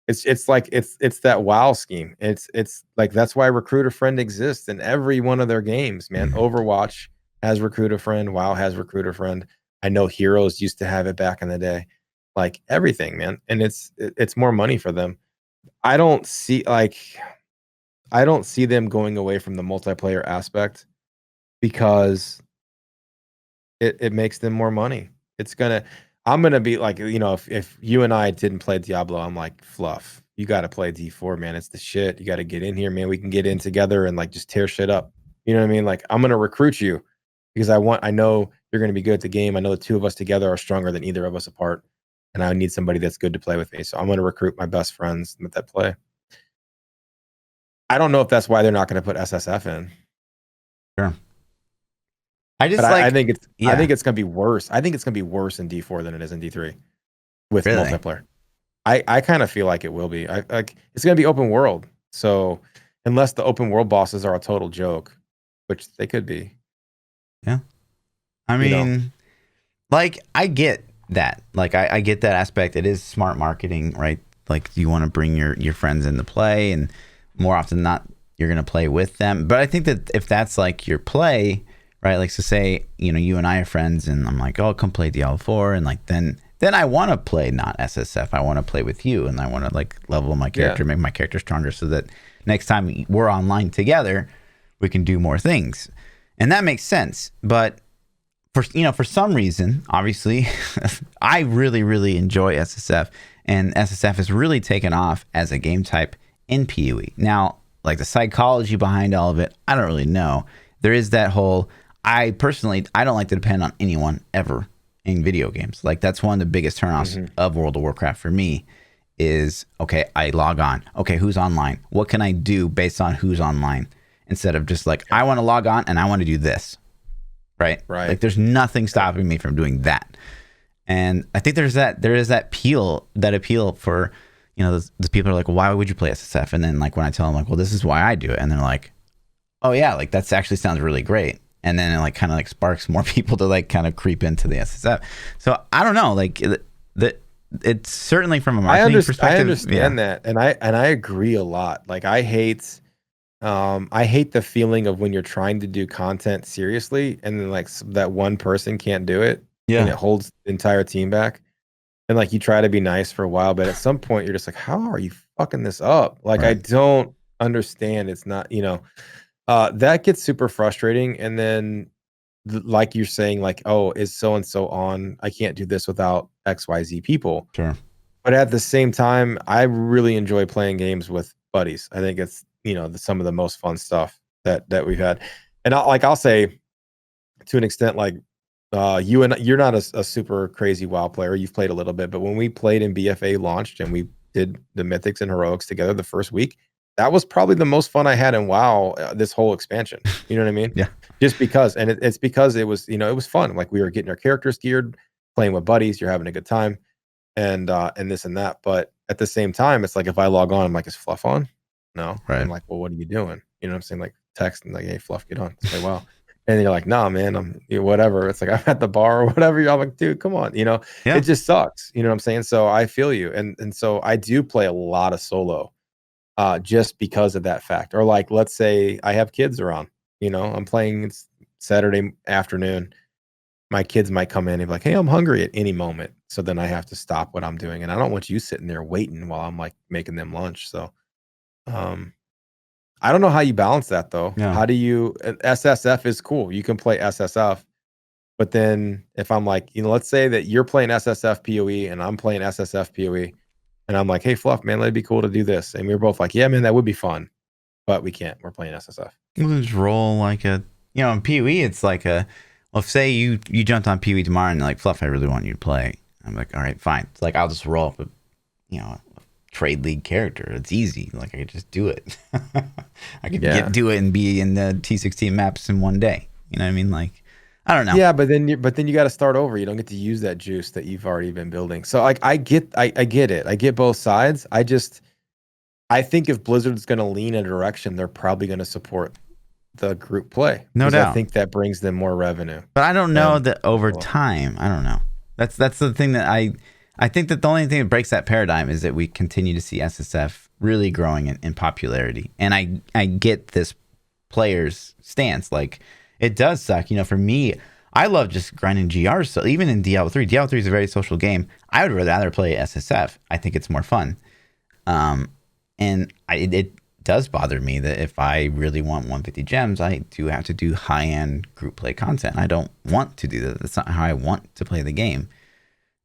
It's like it's that WoW scheme. It's like that's why Recruit a Friend exists in every one of their games, man. Overwatch has Recruit a Friend, WoW has Recruit a Friend. I know Heroes used to have it back in the day. Like everything, man. And it's more money for them. I don't see them going away from the multiplayer aspect because it makes them more money. I'm gonna be like, if you and I didn't play Diablo, I'm like, Fluff, you got to play D4, man. It's the shit. You got to get in here, man. We can get in together and like just tear shit up. You know what I mean? Like, I'm gonna recruit you because I know you're gonna be good at the game. I know the two of us together are stronger than either of us apart, and I need somebody that's good to play with me. So I'm gonna recruit my best friends with that play. I don't know if that's why they're not gonna put SSF in. Sure. I just But like, I think it's yeah, I think it's gonna be worse. I think it's gonna be worse in D4 than it is in D3 with really. multiplayer. I kind of feel like it will be. I like it's gonna be open world. So unless the open world bosses are a total joke, which they could be. Yeah. I mean, like, I get that. Like, I get that aspect. It is smart marketing, right? Like, you want to bring your friends into play, and more often than not, you're going to play with them. But I think that if that's like your play, right? Like, so say, you and I are friends, and I'm like, oh, come play Diablo 4, and like then I want to play not SSF. I want to play with you, and I want to like level my character, make my character stronger, so that next time we're online together, we can do more things, and that makes sense. But for some reason, obviously, I really, really enjoy SSF, and SSF has really taken off as a game type in POE. Now, like the psychology behind all of it, I don't really know. There is that whole, I personally don't like to depend on anyone ever in video games. Like, that's one of the biggest turnoffs of World of Warcraft for me is, okay, I log on. Okay, who's online? What can I do based on who's online? Instead of just like, I want to log on and I want to do this. Right. Like, there's nothing stopping me from doing that. And I think there is that appeal for, those people are like, well, why would you play SSF? And then like when I tell them like, well, this is why I do it. And they're like, oh yeah, like that actually sounds really great. And then it like kind of like sparks more people to like kind of creep into the SSF. So I don't know, like it's certainly from a marketing perspective. I understand that. And I agree a lot. Like, I hate the feeling of when you're trying to do content seriously and then like that one person can't do it. Yeah. And it holds the entire team back. And like you try to be nice for a while, but at some point you're just like, how are you fucking this up? Like, right. I don't understand. It's not, that gets super frustrating. And then like you're saying, like, oh, is so-and-so on? I can't do this without XYZ people. Sure. But at the same time, I really enjoy playing games with buddies. I think it's, some of the most fun stuff that we've had. And I'll say to an extent, like, you're not a super crazy WoW player. You've played a little bit, but when we played in BFA launched and we did the Mythics and Heroics together the first week, that was probably the most fun I had in WoW this whole expansion. You know what I mean? Yeah. Just because, and it's because it was, it was fun. Like, we were getting our characters geared, playing with buddies, you're having a good time, and this and that. But at the same time, it's like if I log on, I'm like, is Fluff on? No. Right. I'm like, well, what are you doing? You know what I'm saying? Like, text and like, hey, Fluff, get on. Let's play WoW. And you're like, nah, man, I'm whatever. It's like, I'm at the bar or whatever. I'm like, dude, come on. It just sucks. You know what I'm saying? So I feel you. And so I do play a lot of solo just because of that fact. Or like, let's say I have kids around, I'm playing, it's Saturday afternoon. My kids might come in and be like, hey, I'm hungry at any moment. So then I have to stop what I'm doing. And I don't want you sitting there waiting while I'm like making them lunch. So I don't know how you balance that though. Yeah. How do you, SSF is cool. You can play SSF, but then if I'm like, let's say that you're playing SSF POE and I'm playing SSF POE and I'm like, hey, Fluff, man, that'd be cool to do this. And we're both like, yeah, man, that would be fun, but we can't. We're playing SSF. We'll just roll like in POE, it's like well, if say you jumped on POE tomorrow and like, Fluff, I really want you to play. I'm like, all right, fine. It's like, I'll just roll up a trade league character. It's easy. Like, I could just do it. I could do it and be in the T16 maps in one day. You know what I mean? Like, I don't know. Yeah, but then you got to start over. You don't get to use that juice that you've already been building. So like, I get it. I get both sides. I think if Blizzard's going to lean in a direction, they're probably going to support the group play. No doubt. I think that brings them more revenue. But I don't know that over time. I don't know. That's the thing that I think that the only thing that breaks that paradigm is that we continue to see SSF really growing in popularity. And I get this player's stance. Like, it does suck. For me, I love just grinding GRs. So even in Diablo 3, Diablo 3 is a very social game. I would rather play SSF. I think it's more fun. And it does bother me that if I really want 150 gems, I do have to do high-end group play content. I don't want to do that. That's not how I want to play the game.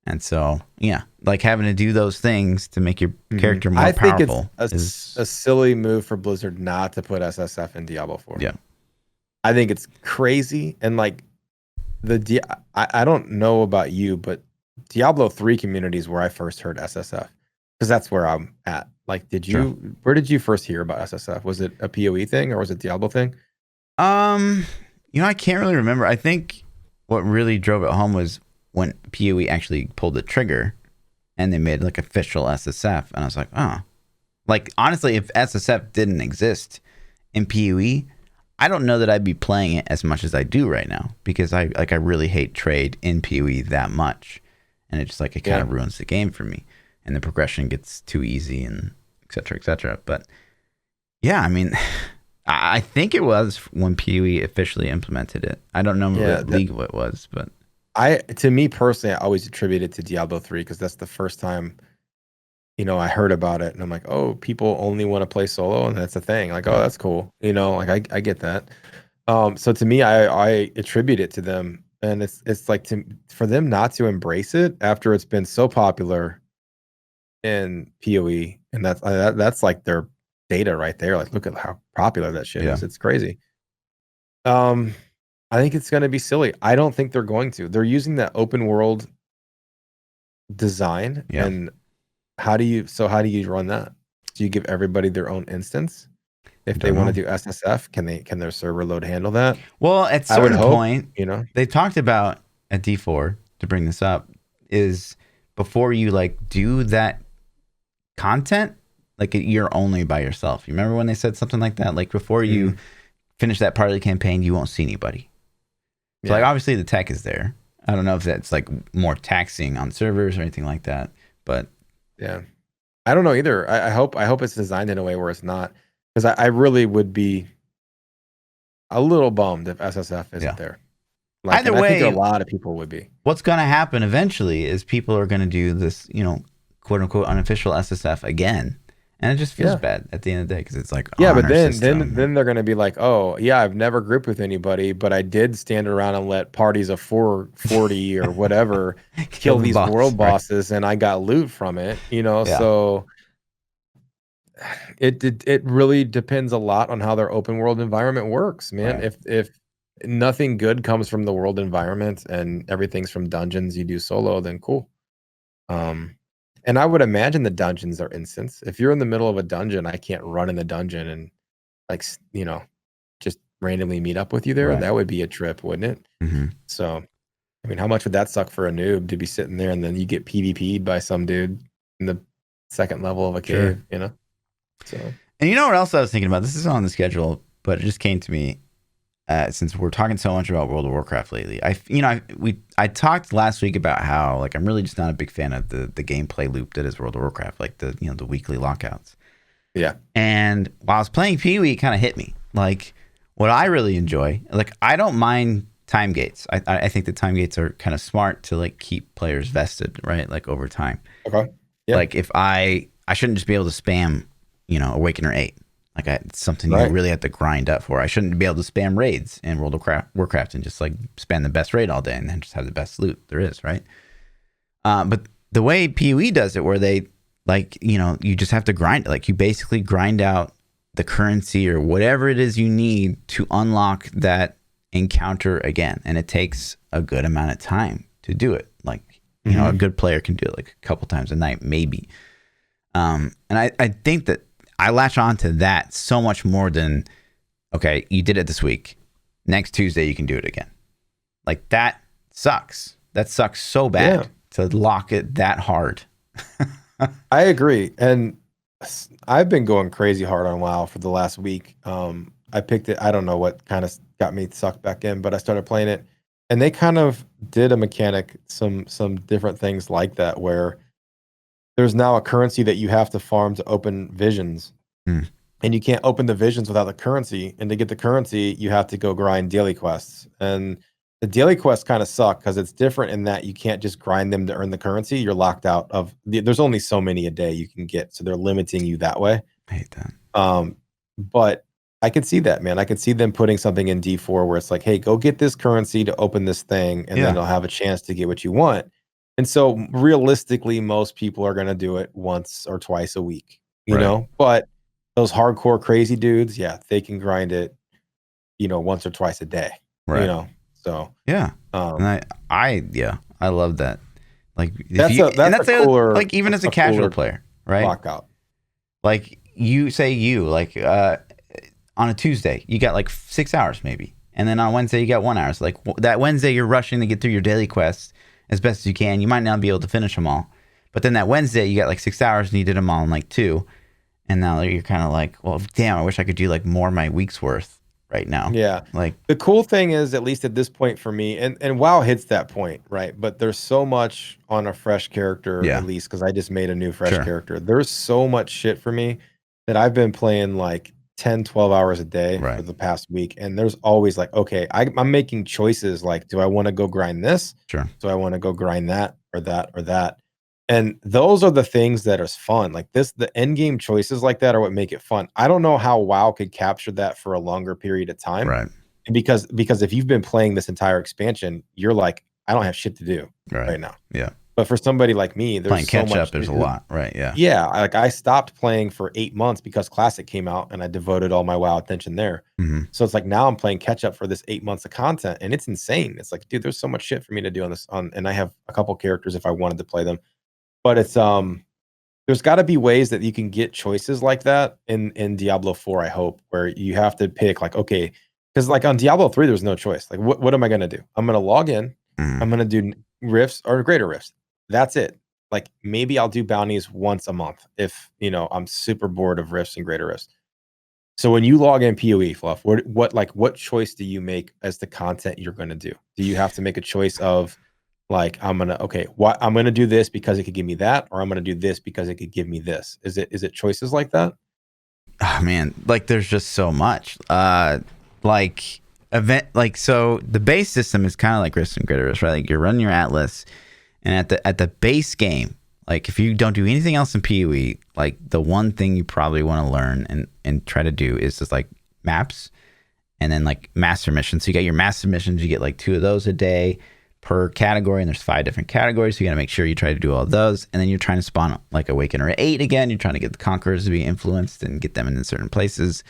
And so, yeah, like having to do those things to make your character more I think powerful it's a silly move for Blizzard not to put SSF in Diablo 4. Yeah. I think it's crazy. And like I don't know about you, but Diablo 3 community is where I first heard SSF because that's where I'm at. Like, where did you first hear about SSF? Was it a POE thing or was it Diablo thing? I can't really remember. I think what really drove it home was when POE actually pulled the trigger and they made like official SSF. And I was like, oh, like honestly, if SSF didn't exist in POE, I don't know that I'd be playing it as much as I do right now because I really hate trade in POE that much. And it kind of ruins the game for me and the progression gets too easy and et cetera, et cetera. But yeah, I mean, I think it was when POE officially implemented it. I don't know what league it was, but to me personally, I always attribute it to Diablo 3 because that's the first time, I heard about it and I'm like, oh, people only want to play solo and that's a thing. Like, oh, that's cool. Like I get that. So to me, I attribute it to them, and it's like for them not to embrace it after it's been so popular in POE, and that's like their data right there. Like, look at how popular that shit is. It's crazy. I think it's going to be silly. I don't think they're going to. They're using that open world design, and how do you run that? Do you give everybody their own instance? If they want to do SSF, can their server load handle that? Well, at some point, they talked about at D4 to bring this up is before you like do that content, like you're only by yourself. You remember when they said something like that? Like before you finish that part of the campaign, you won't see anybody. So like obviously the tech is there. I don't know if that's like more taxing on servers or anything like that, but yeah, I don't know either. I hope it's designed in a way where it's not, because I really would be a little bummed if SSF isn't there. Like, either way, I think a lot of people would be. What's going to happen eventually is people are going to do this, quote unquote unofficial SSF again. And it just feels bad at the end of the day because it's like, but then they're going to be like, oh, yeah, I've never grouped with anybody, but I did stand around and let parties of 440 or whatever kill these world bosses, and I got loot from it, So it really depends a lot on how their open world environment works, man. Right. If nothing good comes from the world environment and everything's from dungeons, you do solo, then cool. And I would imagine the dungeons are instance. If you're in the middle of a dungeon, I can't run in the dungeon and just randomly meet up with you there. Right. That would be a trip, wouldn't it? Mm-hmm. So, I mean, how much would that suck for a noob to be sitting there and then you get PvP'd by some dude in the second level of a cave, So, and you know what else I was thinking about? This is on the schedule, but it just came to me since we're talking so much about World of Warcraft lately. I talked last week about how like I'm really just not a big fan of the gameplay loop that is World of Warcraft, like the weekly lockouts. Yeah. And while I was playing PoE, it kind of hit me. Like what I really enjoy, like I don't mind time gates. I think the time gates are kind of smart to like keep players vested, right? Like over time. Okay. Yeah. Like if I shouldn't just be able to spam, Awakener 8. Like it's something you really have to grind up for. I shouldn't be able to spam raids in World of Warcraft and just like spam the best raid all day and then just have the best loot there is, right? But the way PoE does it, where they like, you just have to grind it. Like you basically grind out the currency or whatever it is you need to unlock that encounter again. And it takes a good amount of time to do it. Like, a good player can do it like a couple times a night, maybe. And I think that I latch on to that so much more than, okay, you did it this week. Next Tuesday, you can do it again. Like that sucks. That sucks so bad to lock it that hard. I agree. And I've been going crazy hard on WoW for the last week. I picked it. I don't know what kind of got me sucked back in, but I started playing it. And they kind of did a mechanic, some different things like that, where there's now a currency that you have to farm to open visions. And you can't open the visions without the currency. And to get the currency, you have to go grind daily quests. And the daily quests kind of suck because it's different in that you can't just grind them to earn the currency. You're locked out of there's only so many a day you can get. So they're limiting you that way. I hate that. But I could see that, man. I could see them putting something in D4 where it's like, hey, go get this currency to open this thing, and then they'll have a chance to get what you want. And so realistically, most people are going to do it once or twice a week, you Right. know, but those hardcore crazy dudes, yeah, they can grind it, once or twice a day, Right. So, Yeah. And I love that. Like if you, and that's a that's the other, cooler, like even as a a casual cooler player, right? lockout. Like on a Tuesday, you got like 6 hours maybe. And then on Wednesday, you got 1 hour. So like that Wednesday, you're rushing to get through your daily quests as best as you can. You might not be able to finish them all. But then that Wednesday, you got like 6 hours and you did them all in like 2. And now you're kind of like, well, damn, I wish I could do like more of my week's worth right now. Yeah. Like, The cool thing is, at least at this point for me, and WoW hits that point, right? But there's so much on a fresh character, yeah, at least because I just made a new fresh sure. character. There's so much shit for me that I've been playing like 10, 12 hours a day for Right. the past week. And there's always like, okay, I'm making choices like, do I want to go grind this? Sure. Do I want to go grind that or that or that? And those are the things that is fun. Like the end game choices like that are what make it fun. I don't know how WoW could capture that for a longer period of time. Right. And because if you've been playing this entire expansion, you're like, I don't have shit to do right now. Yeah. But for somebody like me, Playing there's so catch much. up, there's a lot. Right. Yeah. Yeah, like I stopped playing for 8 months because Classic came out, and I devoted all my WoW attention there. Mm-hmm. So it's like now I'm playing catch up for this 8 months of content, and it's insane. It's like, dude, there's so much shit for me to do on this. And I have a couple characters if I wanted to play them, but it's there's got to be ways that you can get choices like that in Diablo 4, I hope, where you have to pick like, okay, because like on Diablo 3, there's no choice. Like, what am I going to do? I'm going to log in. Mm-hmm. I'm going to do rifts or greater rifts. That's it. Like maybe I'll do bounties once a month if, I'm super bored of rifts and greater rifts. So when you log in POE, Fluff, what choice do you make as the content you're going to do? Do you have to make a choice of like, I'm going to do this because it could give me that, or I'm going to do this because it could give me this? Is it choices like that? Oh man, like there's just so much. Like so the base system is kind of like Risk and Greater Risk, right? Like you're running your Atlas, and at the base game, like if you don't do anything else in PoE, like the one thing you probably want to learn and try to do is just like maps, and then like master missions. So you got your master missions, you get like 2 of those a day per category, and there's 5 different categories. So you got to make sure you try to do all of those, and then you're trying to spawn like Awakener 8 again. You're trying to get the Conquerors to be influenced and get them in certain places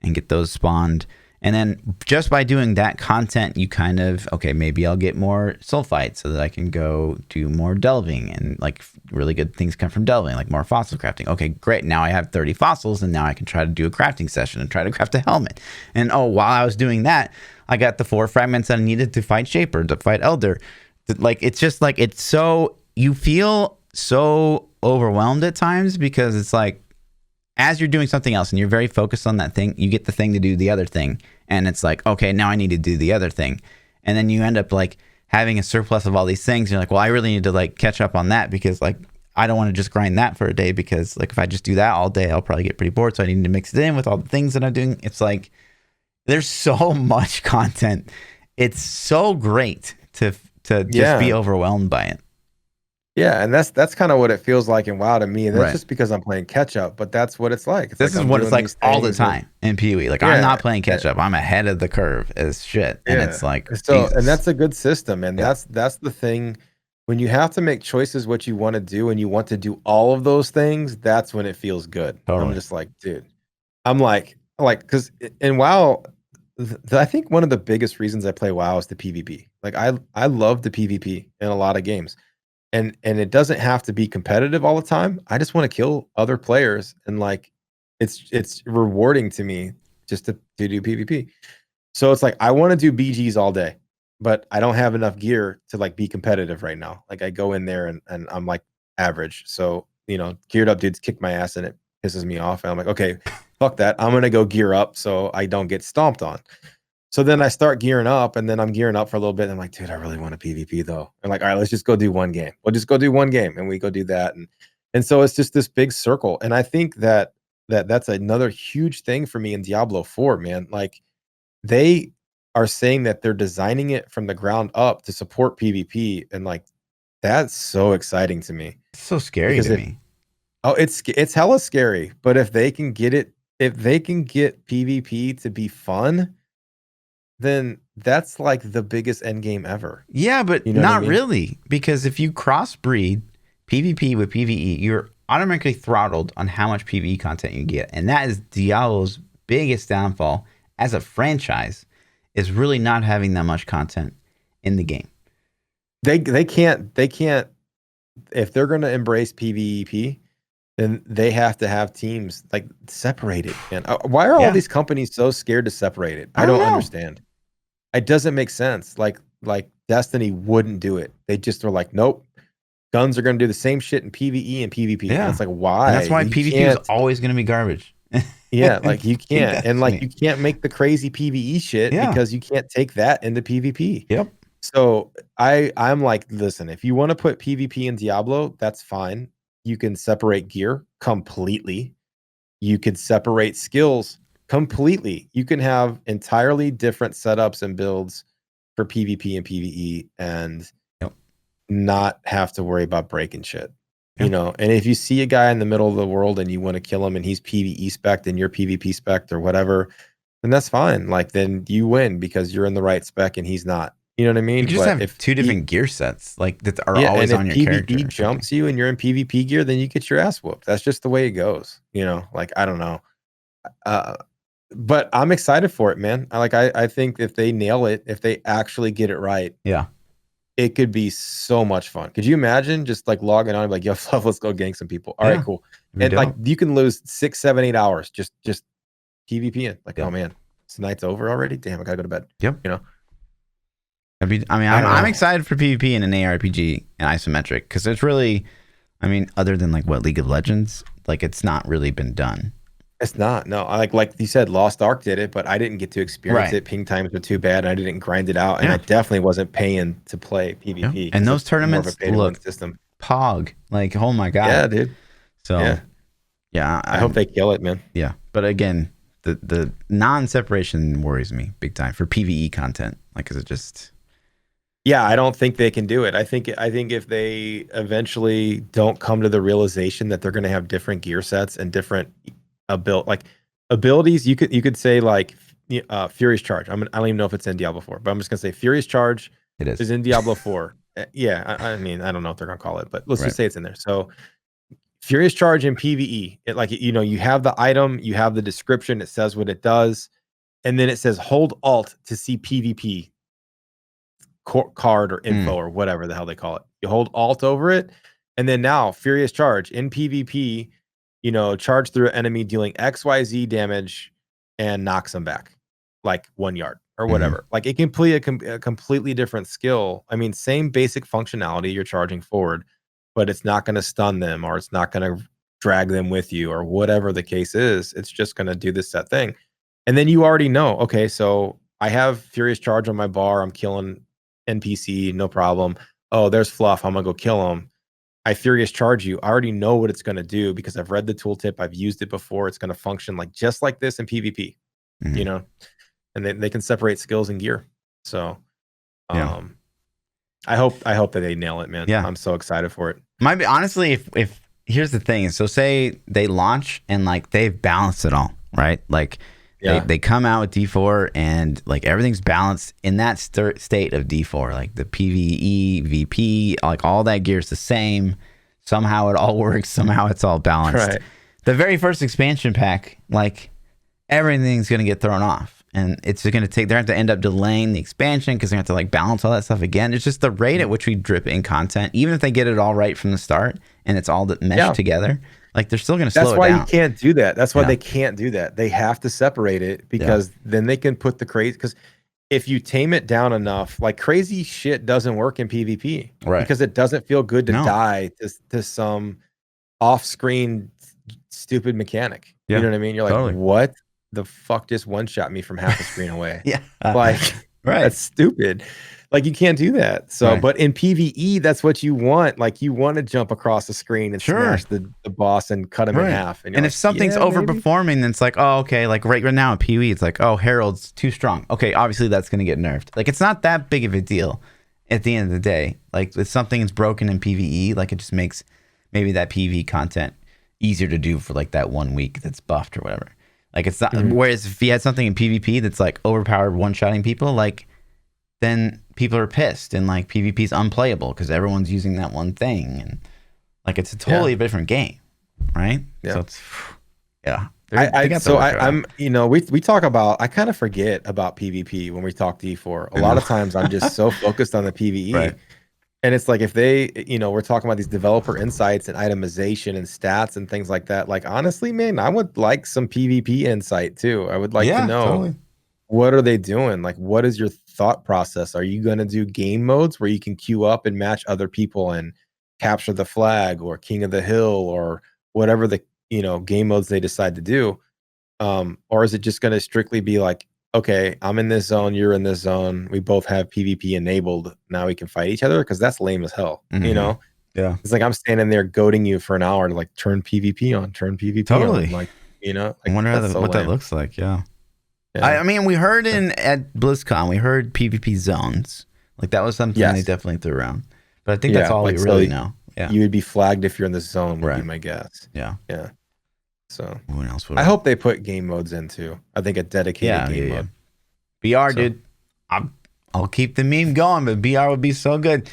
and get those spawned. And then just by doing that content, you kind of, okay, maybe I'll get more sulfites so that I can go do more delving, and like really good things come from delving, like more fossil crafting. Okay, great. Now I have 30 fossils, and now I can try to do a crafting session and try to craft a helmet. And while I was doing that, I got the 4 fragments that I needed to fight Shaper, to fight Elder. Like, it's just like, it's so, you feel so overwhelmed at times because it's like, as you're doing something else and you're very focused on that thing, you get the thing to do the other thing. And it's like, okay, now I need to do the other thing. And then you end up like having a surplus of all these things. You're like, well, I really need to like catch up on that because like, I don't want to just grind that for a day because like if I just do that all day, I'll probably get pretty bored. So I need to mix it in with all the things that I'm doing. It's like, there's so much content. It's so great to just be overwhelmed by it. Yeah, and that's kind of what it feels like in WoW to me. And that's Right. just because I'm playing catch up, but that's what it's like. This is what it's like all the time in PoE. Like, I'm not playing catch up. I'm ahead of the curve as shit. And it's like, so, Jesus. and that's a good system. And that's the thing. When you have to make choices what you want to do and you want to do all of those things, that's when it feels good. Totally. I'm just like, dude, I'm like, because in WoW, I think one of the biggest reasons I play WoW is the PvP. Like I love the PvP in a lot of games. And it doesn't have to be competitive all the time. I just want to kill other players, and like it's rewarding to me just to do PvP. So it's like I want to do BGs all day, but I don't have enough gear to like be competitive right now. Like I go in there and I'm like average. So, geared up dudes kick my ass and it pisses me off. And I'm like, okay, fuck that. I'm gonna go gear up so I don't get stomped on. So then I start gearing up, and then I'm gearing up for a little bit. And I'm like, dude, I really want a PvP though. And like, all right, let's just go do one game. We'll just go do one game, and we go do that. And so it's just this big circle. And I think that's another huge thing for me in Diablo 4, man. Like they are saying that they're designing it from the ground up to support PvP, and like that's so exciting to me. It's so scary to me. Oh, it's hella scary. But if they can get PvP to be fun, then that's like the biggest end game ever. Yeah, but You know what I not mean? really, because if you crossbreed PvP with PvE, you're automatically throttled on how much PvE content you get, and that is Diablo's biggest downfall as a franchise, is really not having that much content in the game. They can't if they're going to embrace PvEP, then they have to have teams like separated. And why are all these companies so scared to separate it? I don't understand. It doesn't make sense. Like Destiny wouldn't do it. They just were like, nope. Guns are going to do the same shit in PvE and PvP. Yeah. And it's like, why? And that's why PvP is always going to be garbage. Yeah, like you can't. And like you can't make the crazy PvE shit because you can't take that into PvP. Yep. So I'm like, listen, if you want to put PvP in Diablo, that's fine. You can separate gear completely. You could separate skills completely. You can have entirely different setups and builds for PvP and PvE and not have to worry about breaking shit. You know, and if you see a guy in the middle of the world and you want to kill him and he's PvE spec'd and you're PvP spec'd or whatever, then that's fine. Like, then you win because you're in the right spec and he's not. You know what I mean? You just have two different gear sets like that are always on your character. If PvP jumps you and you're in PvP gear, then you get your ass whooped. That's just the way it goes. You know, like, I don't know. But I'm excited for it, man. I think if they nail it, if they actually get it right, it could be so much fun. Could you imagine just like logging on and like, yo, let's go gang some people. All right, cool. And like you can lose 6, 7, 8 hours just PvP in. Like, oh man, this night's over already. Damn, I gotta go to bed. Yep. You know. I'm excited for PvP in an ARPG and isometric because it's really, other than like what League of Legends, like it's not really been done. It's not. No, like you said, Lost Ark did it, but I didn't get to experience it. Ping times were too bad. I didn't grind it out, and I definitely wasn't paying to play PvP. And those tournaments look pog. Like, oh my god. Yeah, dude. So I hope they kill it, man. Yeah, but again, the non-separation worries me big time for PvE content. Like, is it just? Yeah, I don't think they can do it. I think if they eventually don't come to the realization that they're going to have different gear sets and different abilities, you could say like Furious Charge. I don't even know if it's in Diablo 4, but I'm just gonna say Furious Charge is in Diablo 4. Yeah, I don't know what they're gonna call it, but let's just say it's in there. So Furious Charge in PvE, you have the item, you have the description, it says what it does, and then it says hold Alt to see PvP card or info or whatever the hell they call it. You hold Alt over it, and then now Furious Charge in PvP. Charge through an enemy dealing XYZ damage and knocks them back like 1 yard or whatever. Like, it can play a completely different skill. Same basic functionality, you're charging forward, but it's not going to stun them or it's not going to drag them with you or whatever the case is. It's just going to do this set thing. And then you already know, okay, so I have Furious Charge on my bar. I'm killing NPC, no problem. Oh, there's Fluff. I'm going to go kill him. I Furious Charge you. I already know what it's going to do because I've read the tooltip. I've used it before. It's going to function just like this in PvP, and they can separate skills and gear. So, I hope that they nail it, man. I'm so excited for it. Might be, honestly, if here's the thing. So say they launch and like they've balanced it all, right? Like they come out with D4 and like everything's balanced in that state of D4, like the PvE, VP, like all that gear's the same. Somehow it all works. Somehow it's all balanced. Right. The very first expansion pack, like everything's going to get thrown off and it's going to they're going to end up delaying the expansion because they're going to have to like balance all that stuff again. It's just the rate at which we drip in content, even if they get it all right from the start and it's all meshed together. Like, they're still going to slow it down. That's why you can't do that. That's why they can't do that. They have to separate it because then they can put the crazy. Because if you tame it down enough, like crazy shit doesn't work in PvP. Right. Because it doesn't feel good to die to some off-screen stupid mechanic. You know what I mean? You're like, what the fuck just one-shot me from half a screen away? That's stupid. Like, you can't do that. So, but in PvE, that's what you want. Like, you want to jump across the screen and smash the boss and cut him in half. And if something's overperforming, then it's like, oh, okay. Like right now in PoE, it's like, oh, Herald's too strong. Okay, obviously that's going to get nerfed. Like, it's not that big of a deal at the end of the day. Like, if something is broken in PvE, like it just makes maybe that PvE content easier to do for like that 1 week that's buffed or whatever. Like it's not. Whereas if you had something in PvP that's like overpowered one-shotting people, like then people are pissed and like PvP is unplayable because everyone's using that one thing, and like it's a totally different game, right? Yeah. So it's I'm we talk about, I kind of forget about PvP when we talk D4. A lot of times I'm just so focused on the PvE. Right. And it's like if they, we're talking about these developer insights and itemization and stats and things like that. Like honestly, man, I would like some PvP insight too. I would like to know what are they doing? Like what is your thought process? Are you going to do game modes where you can queue up and match other people and capture the flag or King of the Hill or whatever the game modes they decide to do, or is it just going to strictly be like, okay, I'm in this zone, you're in this zone, we both have PvP enabled, now we can fight each other? Because that's lame as hell. Yeah, it's like I'm standing there goading you for an hour to like turn PvP on, totally on, like like, I wonder what that looks like. I mean, we heard at BlizzCon, we heard PvP zones, like that was something they definitely threw around, but I think that's all we really know. You would be flagged if you're in the zone, would be my guess. Yeah. So what else I hope they put game modes in too. I think a dedicated game mode. BR, dude. I'll keep the meme going, but BR would be so good.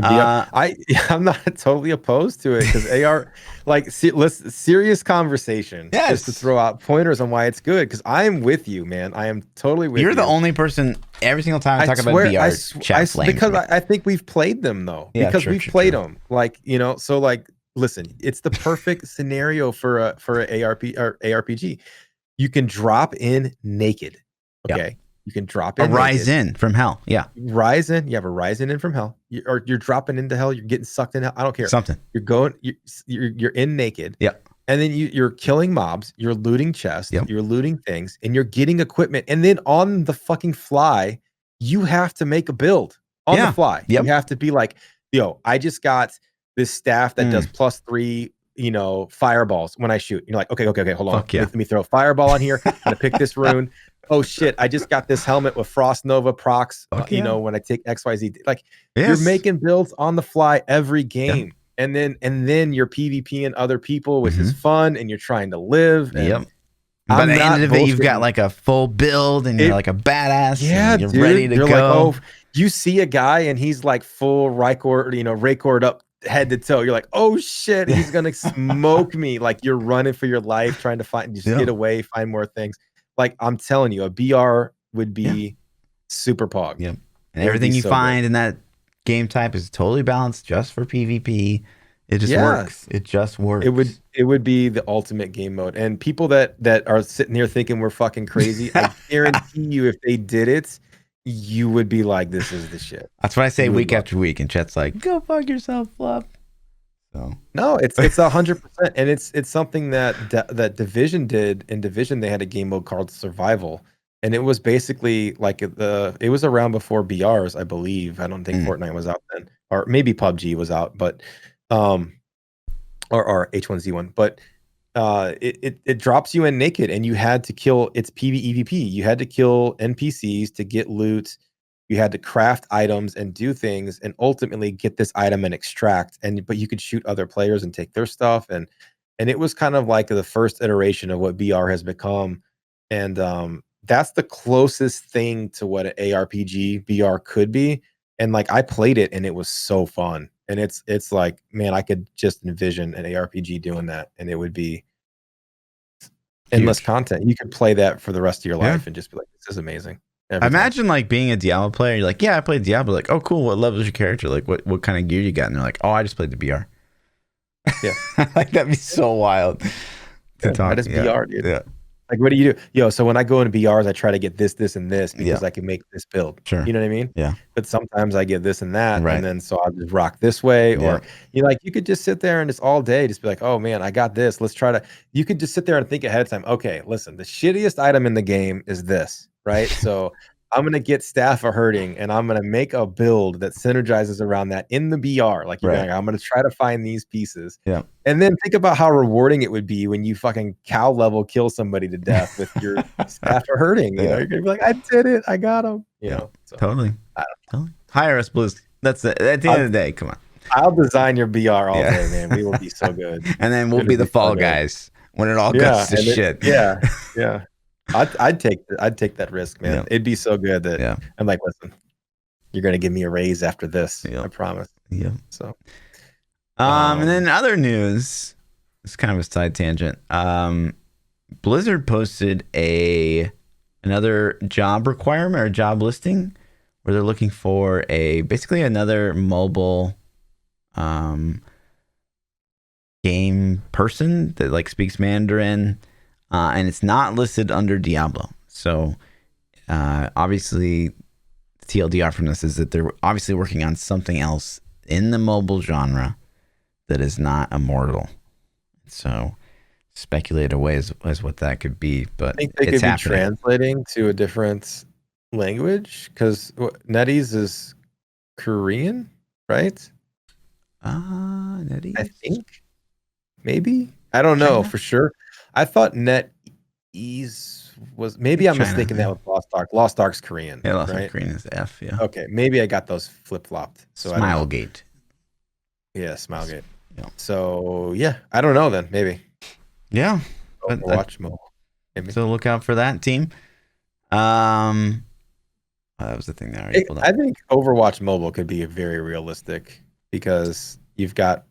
I'm not totally opposed to it because AR, like, serious conversation. Yes. Just to throw out pointers on why it's good, because I'm with you, man. I am totally with you. You're the only person every single time I talk about VR chat flames because me. I think we've played them though. Yeah, because we've played them. Like, so like, listen, it's the perfect scenario for a ARPG. You can drop in naked. Okay. Yep. You can drop in. Rise in from hell. Yeah. Rise in. You have a rising in from hell. You're dropping into hell. You're getting sucked in hell. I don't care. Something. You're going. You're in naked. Yeah. And then you're killing mobs. You're looting chests. Yep. You're looting things, and you're getting equipment. And then on the fucking fly, you have to make a build on the fly. Yep. You have to be like, yo, I just got this staff that does +3. Fireballs when I shoot. You're like, okay, hold on. Let me throw a fireball on here. I'm gonna pick this rune. Oh shit, I just got this helmet with Frost Nova procs, when I take XYZ. Like, you're making builds on the fly every game. And then you're PvP and other people, which is fun, and you're trying to live. And by the end of it, you've got like a full build and you're like a badass. Yeah, and you're ready to go. Like, oh, you see a guy and he's like full Raycord up head to toe. You're like, oh shit, he's gonna smoke me. Like, you're running for your life, trying to get away, find more things. Like, I'm telling you, a BR would be super pog. Yep. And everything you find in that game type is totally balanced just for PvP. It just works. It just works. It would be the ultimate game mode. And people that are sitting here thinking we're fucking crazy, I guarantee you, if they did it, you would be like, this is the shit. That's what I say week after week, and chat's like, go fuck yourself, Fluff. So no, it's 100%, and it's something that Division did. In Division, they had a game mode called Survival, and it was basically like it was around before BRs, I believe. I don't think Fortnite was out then, or maybe PUBG was out, but or H1Z1, but it drops you in naked, and you had to kill. It's PvEVP. You had to kill NPCs to get loot. You had to craft items and do things, and ultimately get this item and extract. But you could shoot other players and take their stuff, and it was kind of like the first iteration of what BR has become, and that's the closest thing to what an ARPG BR could be. And like, I played it, and it was so fun. And it's like, man, I could just envision an ARPG doing that, and it would be endless content. You could play that for the rest of your life and just be like, this is amazing. Imagine like being a Diablo player. You're like, yeah, I played Diablo. Like, oh, cool. What level is your character? Like, what kind of gear you got? And they're like, oh, I just played the BR. Yeah, like that'd be so wild. To talk. That is BR, dude. Yeah. Like, what do you do? Yo, so when I go into BRs, I try to get this, and this because I can make this build. Sure. You know what I mean? Yeah. But sometimes I get this and that, and then so I'll just rock this way. Or you could just sit there and just all day just be like, oh man, I got this. Let's try to. You could just sit there and think ahead of time. Okay, listen, the shittiest item in the game is this, right? So I'm gonna get Staff of Hurting, and I'm gonna make a build that synergizes around that in the BR. Like, you're like, I'm gonna try to find these pieces. Yeah. And then think about how rewarding it would be when you fucking cow level kill somebody to death with your Staff of Hurting. You know, you're gonna be like, I did it, I got him. You know, so, totally. Hire us, Blizz. That's it. At the end of the day, come on. I'll design your BR all day, man. We will be so good. And then we'll be the fall guys. when it all goes to shit. Yeah. I'd take that risk, man. Yeah. It'd be so good that Yeah. I'm like, listen, you're gonna give me a raise after this. Yeah. I promise. Yeah. So, and then other news. It's kind of a side tangent. Blizzard posted another job requirement or job listing where they're looking for basically another mobile game person that like speaks Mandarin, and it's not listed under Diablo. So obviously the TLDR from this is that they're obviously working on something else in the mobile genre that is not Immortal. So speculate away as what that could be, but I think they could be translating to a different language because NetEase is Korean, right? NetEase? I think maybe. I don't know for sure. I thought NetEase was maybe I'm mistaken that with Lost Ark. Lost Ark's Korean. Yeah, Lost Ark Ark Korean is F. Yeah. Okay, maybe I got those flip flopped. So Smilegate. Yeah, Smilegate. Yeah. So yeah, I don't know then. Maybe. Yeah. Overwatch mobile. Maybe. So look out for that team. That was the thing that I think Overwatch mobile could be very realistic because you've got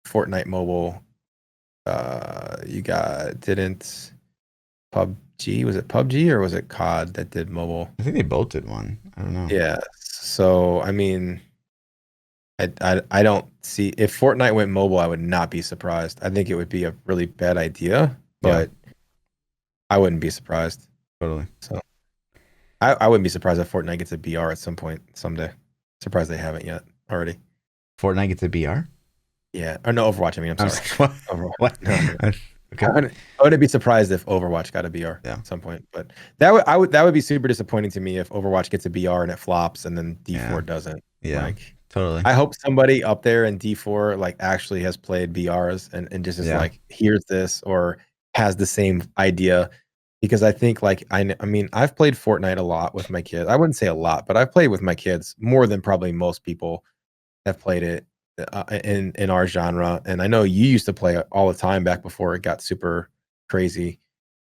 Fortnite mobile. You got PUBG, was it PUBG or was it COD that did mobile? I think they both did one. I don't know. Yeah. So I mean, I don't see if Fortnite went mobile, I would not be surprised. I think it would be a really bad idea, but I wouldn't be surprised. Totally. So I wouldn't be surprised if Fortnite gets a BR at some point someday. Surprised they haven't yet already. Fortnite gets a BR? Yeah. Or no, Overwatch. I mean, I'm sorry. What? No. Okay. I wouldn't be surprised if Overwatch got a BR at some point, but that would be super disappointing to me if Overwatch gets a BR and it flops and then D4 doesn't. Yeah, like, totally. I hope somebody up there in D4 like actually has played BRs and just is like hears this or has the same idea, because I think like I mean I've played Fortnite a lot with my kids. I wouldn't say a lot, but I've played with my kids more than probably most people have played it. In our genre, and I know you used to play it all the time back before it got super crazy,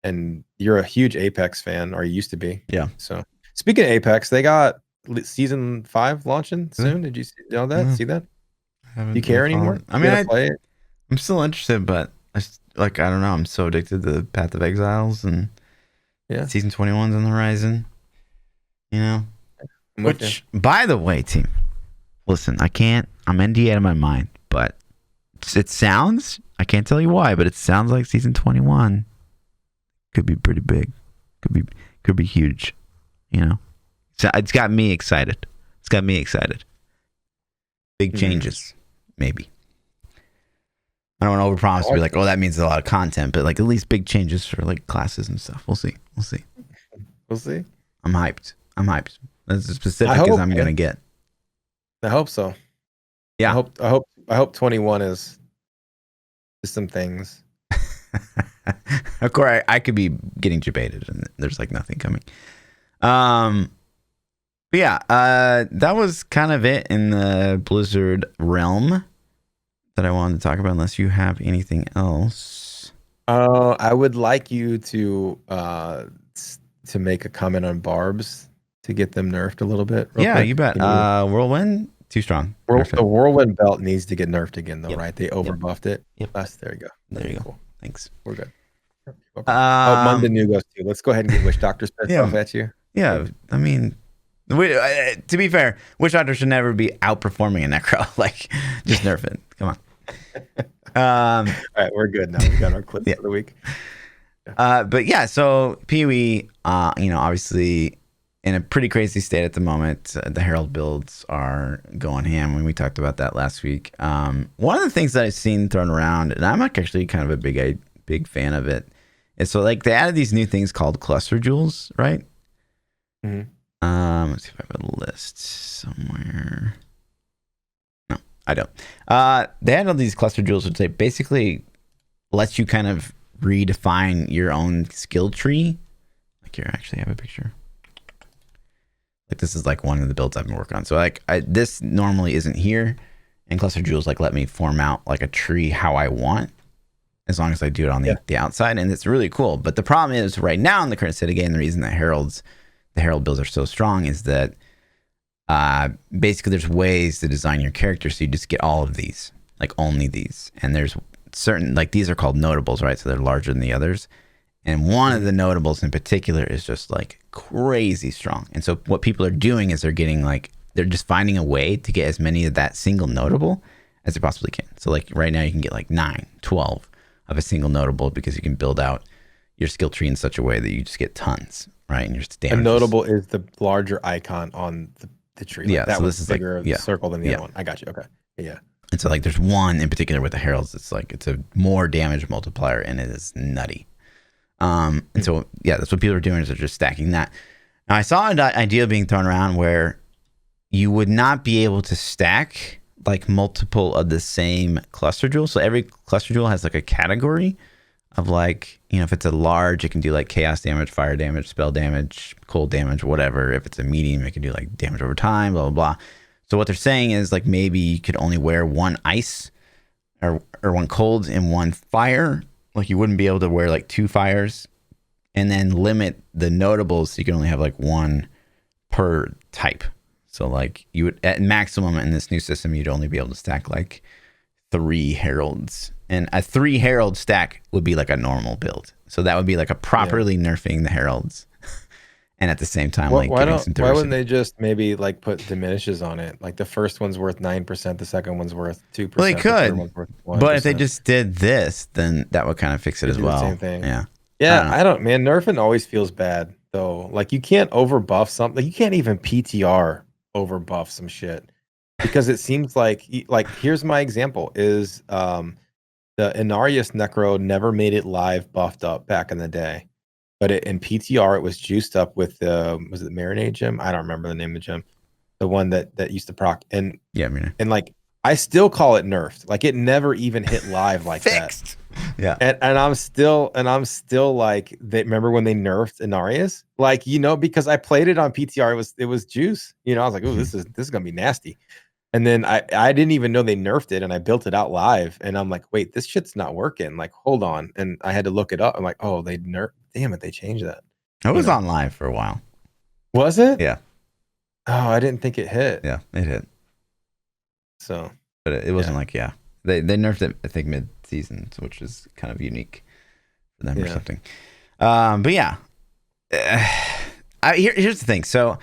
and you're a huge Apex fan, or you used to be. Yeah. So speaking of Apex, they got season 5 launching soon. Did you know that? See that? Do you care anymore? I mean, play it? I'm still interested, but I don't know. I'm so addicted to Path of Exiles, and season 21's on the horizon. You know, which by the way, team. Listen, I'm NDA out of my mind, but it sounds, I can't tell you why, but it sounds like season 21 could be pretty big. Could be huge, you know? So it's got me excited. Big changes, maybe. I don't want to overpromise to be like, oh, that means a lot of content, but like at least big changes for like classes and stuff. We'll see. I'm hyped. That's as specific as I'm going to get. I hope so. Yeah. I hope 21 is some things. Of course, I could be getting debated, and there's like nothing coming. But yeah, that was kind of it in the Blizzard realm that I wanted to talk about. Unless you have anything else. I would like you to make a comment on Barbs to get them nerfed a little bit. Yeah, you bet. Whirlwind, too strong. The Whirlwind belt needs to get nerfed again, though, right? They overbuffed it. Yep. There you go. There you go. Cool. Thanks. We're good. Munda New goes too. Let's go ahead and get Witch Doctor pissed off at you. Yeah, I mean, to be fair, Witch Doctor should never be outperforming a Necro. Like, just nerf it. Come on. All right, we're good now. We got our clip for the week. But yeah, so POE, obviously in a pretty crazy state at the moment. The Herald builds are going ham. When we talked about that last week. One of the things that I've seen thrown around, and I'm actually kind of a big fan of it, is so like they added these new things called cluster jewels, right? Mm-hmm. Let's see if I have a list somewhere. No, I don't. They added these cluster jewels, which they basically lets you kind of redefine your own skill tree. Like here, I actually have a picture. Like this is like one of the builds I've been working on. So like this normally isn't here, and cluster jewels like let me form out like a tree how I want. as long as I do it on the outside, and it's really cool. But the problem is right now in the current state of game, the reason that the Herald builds are so strong is that basically there's ways to design your character so you just get all of these, like only these, and there's certain, like these are called notables, right? So they're larger than the others, and one of the notables in particular is just like crazy strong. And so what people are doing is they're just finding a way to get as many of that single notable as they possibly can. So like right now you can get like 9, 12 of a single notable because you can build out your skill tree in such a way that you just get tons, right? And your damage. A notable is the larger icon on the tree. Yeah, like that so was this is bigger circle than the other one. I got you. Okay. Yeah. And so like there's one in particular with the heralds. It's a more damage multiplier, and it is nutty. And so yeah, that's what people are doing, is they're just stacking that. Now I saw an idea being thrown around where you would not be able to stack like multiple of the same cluster jewel. So every cluster jewel has like a category of like, if it's a large, it can do like chaos damage, fire damage, spell damage, cold damage, whatever. If it's a medium, it can do like damage over time, blah, blah, blah. So what they're saying is like maybe you could only wear one ice or one cold and one fire. Like you wouldn't be able to wear like 2 fires, and then limit the notables so you can only have like 1 per type. So like you would, at maximum in this new system, you'd only be able to stack like 3 heralds, and a 3 herald stack would be like a normal build. So that would be like a properly nerfing the heralds, and at the same time, why wouldn't they just maybe like put diminishes on it? Like the first one's worth 9%, the second one's worth 2%. Well, they could, the third one's worth 1%. But if they just did this, then that would kind of fix it as well. Same thing. Yeah. I don't, man. Nerfing always feels bad though. Like you can't overbuff something. You can't even PTR overbuff some shit, because it seems like here's my example is the Inarius Necro never made it live buffed up back in the day, but in PTR it was juiced up with was it the Marinade gem? I don't remember the name of the gem, the one that used to proc, and and like I still call it nerfed. Like it never even hit live like fixed. Yeah. And I'm still like, they remember when they nerfed Inarius? Like, because I played it on PTR, it was juice. I was like, oh, this is gonna be nasty. And then I didn't even know they nerfed it, and I built it out live, and I'm like, wait, this shit's not working. Like, hold on. And I had to look it up. I'm like, oh, they nerfed, damn it, they changed that. It was on live for a while. Was it? Yeah. Oh, I didn't think it hit. Yeah, it hit. So but it wasn't they nerfed it, I think, mid-season, which is kind of unique for them or something. But yeah, here's the thing. So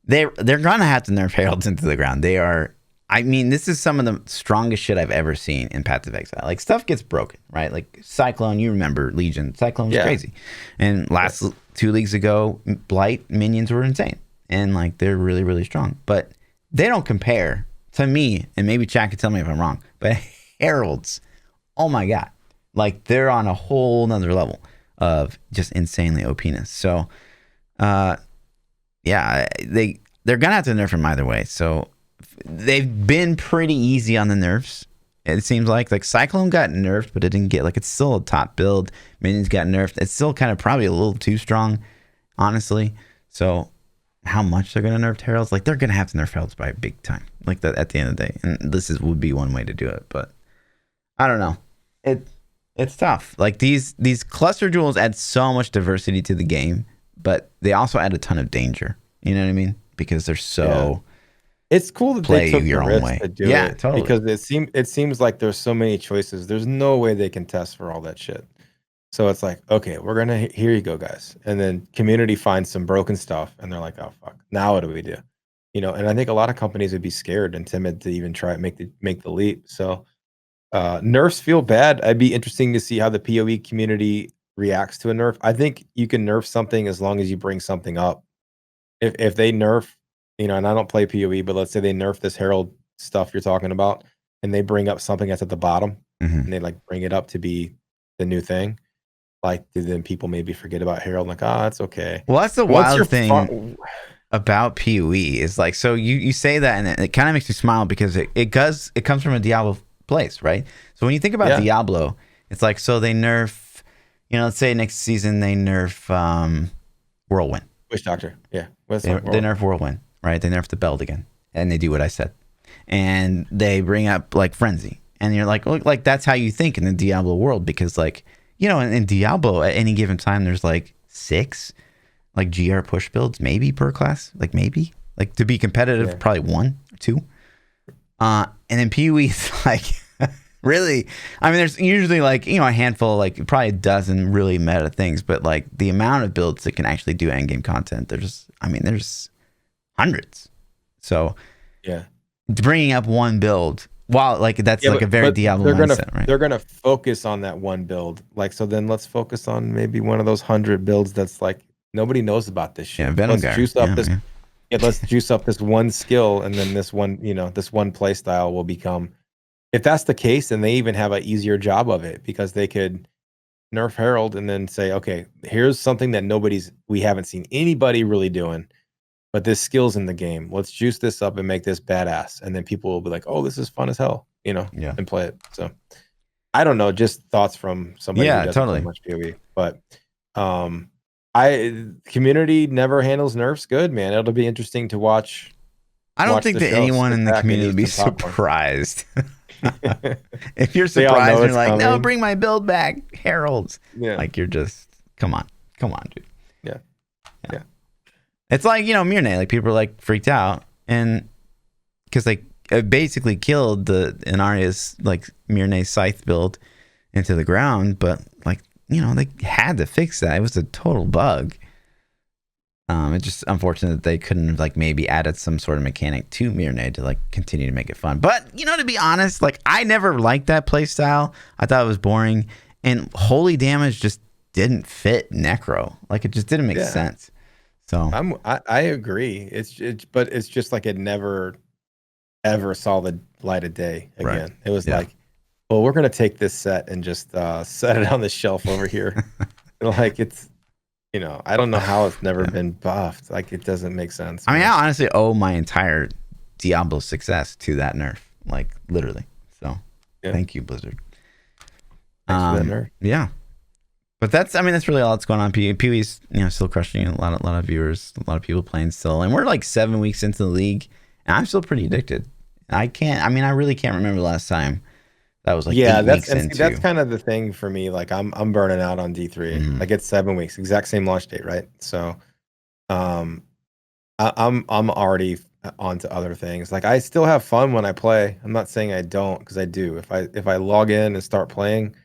they're gonna have to nerf heralds into the ground. They are. I mean, this is some of the strongest shit I've ever seen in Path of Exile. Like stuff gets broken, right? Like Cyclone, you remember Legion? Cyclone was crazy, and last 2 leagues ago, Blight minions were insane, and like they're really, really strong, but they don't compare to me. And maybe Chad can tell me if I'm wrong, but heralds, oh my god, like they're on a whole nother level of just insanely OPness. So yeah, they're gonna have to nerf them either way. So they've been pretty easy on the nerfs, it seems like Cyclone got nerfed, but it didn't get, like, it's still a top build. Minions got nerfed. It's still kind of probably a little too strong, honestly. So how much they're going to nerf heralds, like, they're going to have to nerf heralds by a big time, like, that at the end of the day. And this would be one way to do it, but I don't know. It's tough. Like, these cluster jewels add so much diversity to the game, but they also add a ton of danger. You know what I mean? Because they're so... Yeah. It's cool that they took your the own way to do it, totally. Because it seems like there's so many choices. There's no way they can test for all that shit. So it's like, okay, we're gonna, here you go, guys. And then community finds some broken stuff, and they're like, oh fuck, now what do we do? You know, and I think a lot of companies would be scared and timid to even try and make the leap. So nerfs feel bad. I'd be interesting to see how the POE community reacts to a nerf. I think you can nerf something as long as you bring something up. If they nerf, you know, and I don't play POE, but let's say they nerf this Herald stuff you're talking about, and they bring up something that's at the bottom, and they like bring it up to be the new thing. Like, then people maybe forget about Herald, like, oh, it's okay. Well, that's the wild thing about POE is like, so you say that, and it kind of makes me smile because it comes from a Diablo place, right? So when you think about Diablo, it's like, so they nerf, you know, let's say next season they nerf Whirlwind. Witch Doctor, yeah. They nerf Whirlwind. Right, they nerf the belt again, and they do what I said, and they bring up like Frenzy, And you're like, look, like that's how you think in the Diablo world, because like, you know, in Diablo at any given time, there's like 6 like GR push builds maybe per class, like maybe like to be competitive, probably 1 or 2. And then PoE is like really, I mean, there's usually like, you know, a handful, like probably a dozen really meta things, but like the amount of builds that can actually do end game content, there's hundreds. So yeah, bringing up one build, while like that's like a very Diablo mindset, right? They're gonna focus on that one build. Like, so then let's focus on maybe one of those 100 builds that's like nobody knows about this shit. Yeah, Venom let's guy. juice up this. Yeah, let's juice up this one skill, and then this one, you know, this one play style will become. If that's the case, then they even have an easier job of it, because they could nerf Herald and then say, okay, here's something that we haven't seen anybody really doing, but this skill's in the game. Let's juice this up and make this badass. And then people will be like, oh, this is fun as hell, you know, and play it. So I don't know, just thoughts from somebody who doesn't play much PoE. But community never handles nerfs good, man. It'll be interesting to watch. I don't think that anyone in the community would be surprised. If you're surprised, you're like, no, bring my build back, Heralds. Yeah. Like, you're just, come on, dude. Yeah. It's like, you know, Myrne, like people are like freaked out, and because like it basically killed the Inaria's like Myrne scythe build into the ground, but like, you know, they had to fix that. It was a total bug. It's just unfortunate that they couldn't have like maybe added some sort of mechanic to Myrne to like continue to make it fun. But, you know, to be honest, like I never liked that play style. I thought it was boring, and holy damage just didn't fit Necro. Like it just didn't make sense. So I agree. But it's just like it never ever saw the light of day again. Right. It was like, well, we're gonna take this set and just set it on the shelf over here. Like it's, you know, I don't know how it's never been buffed. Like it doesn't make sense. I mean, I honestly owe my entire Diablo success to that nerf, like literally. So thank you, Blizzard. Thanks for that nerf. Yeah. But that's really all that's going on. PoE's, you know, still crushing a lot of viewers, a lot of people playing still, and we're like 7 weeks into the league, and I'm still pretty addicted. I really can't remember the last time that was like 8 weeks into. That's kind of the thing for me. Like I'm burning out on D3. Mm-hmm. Like it's 7 weeks, exact same launch date, right? So, I'm already on to other things. Like I still have fun when I play. I'm not saying I don't, because I do. If I log in and start playing,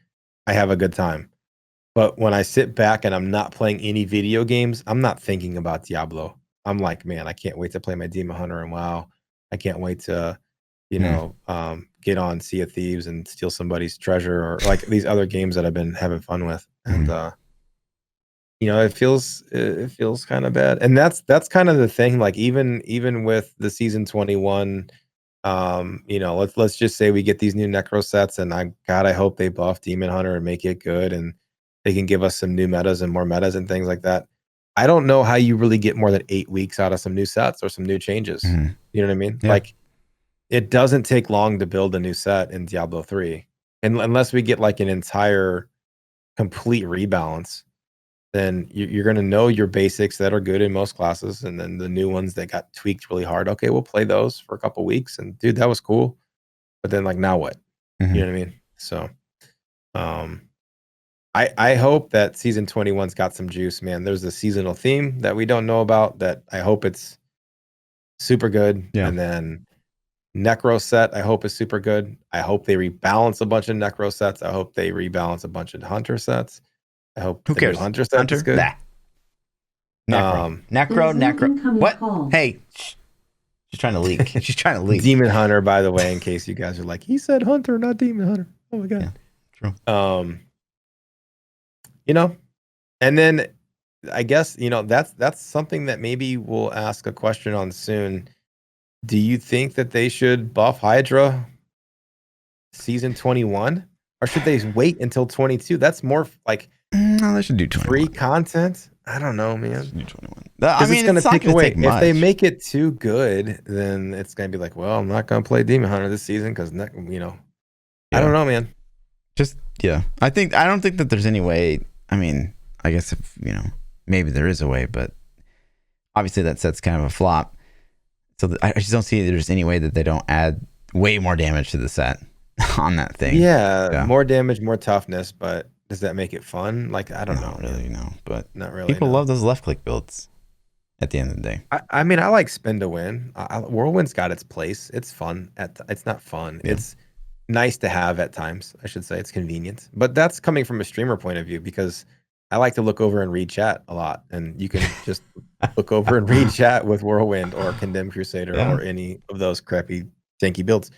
I have a good time. But when I sit back and I'm not playing any video games, I'm not thinking about Diablo. I'm like, man, I can't wait to play my Demon Hunter and WoW. I can't wait to, you know, get on Sea of Thieves and steal somebody's treasure, or like these other games that I've been having fun with. And you know, it feels kind of bad. And that's kind of the thing. Like even with the season 21, you know, let's just say we get these new Necro sets, and I hope they buff Demon Hunter and make it good, and they can give us some new metas and more metas and things like that. I don't know how you really get more than 8 weeks out of some new sets or some new changes. Mm-hmm. You know what I mean? Yeah. Like it doesn't take long to build a new set in Diablo 3. And unless we get like an entire complete rebalance, then you're going to know your basics that are good in most classes. And then the new ones that got tweaked really hard. Okay, we'll play those for a couple weeks. And dude, that was cool. But then like, now what? Mm-hmm. You know what I mean? So, I hope that season 21's got some juice, man. There's a seasonal theme that we don't know about that I hope it's super good. Yeah. And then Necro set, I hope is super good. I hope they rebalance a bunch of Necro sets. I hope they rebalance a bunch of Hunter sets. I hope the new Hunter set is good. Nah. Necro. What? Call. Hey, she's trying to leak. She's trying to leak. Demon Hunter, by the way, in case you guys are like, he said Hunter, not Demon Hunter. Oh my god. Yeah, true. You know, and then I guess, you know, that's something that maybe we'll ask a question on soon. Do you think that they should buff Hydra season 21, or should they wait until 22? That's more like no, they should do 21. Free content. I don't know, man. Do 21. I mean, it's going to take away. If they make it too good, then it's going to be like, well, I'm not going to play Demon Hunter this season because, you know, I don't know, man. I don't think that there's any way. I mean, I guess if, you know, maybe there is a way, but obviously that set's kind of a flop. So I just don't see there's any way that they don't add way more damage to the set. on that thing. Yeah, more damage, more toughness, but does that make it fun? Like, I don't know. Not really, no. But not really. People love those left click builds at the end of the day. I mean, I like spin to win. Whirlwind's got its place. It's fun. It's not fun. Yeah. It's nice to have at times. I should say it's convenient. But that's coming from a streamer point of view because I like to look over and read chat a lot, and you can just look over and read chat with Whirlwind or Condemned Crusader or any of those crappy janky builds.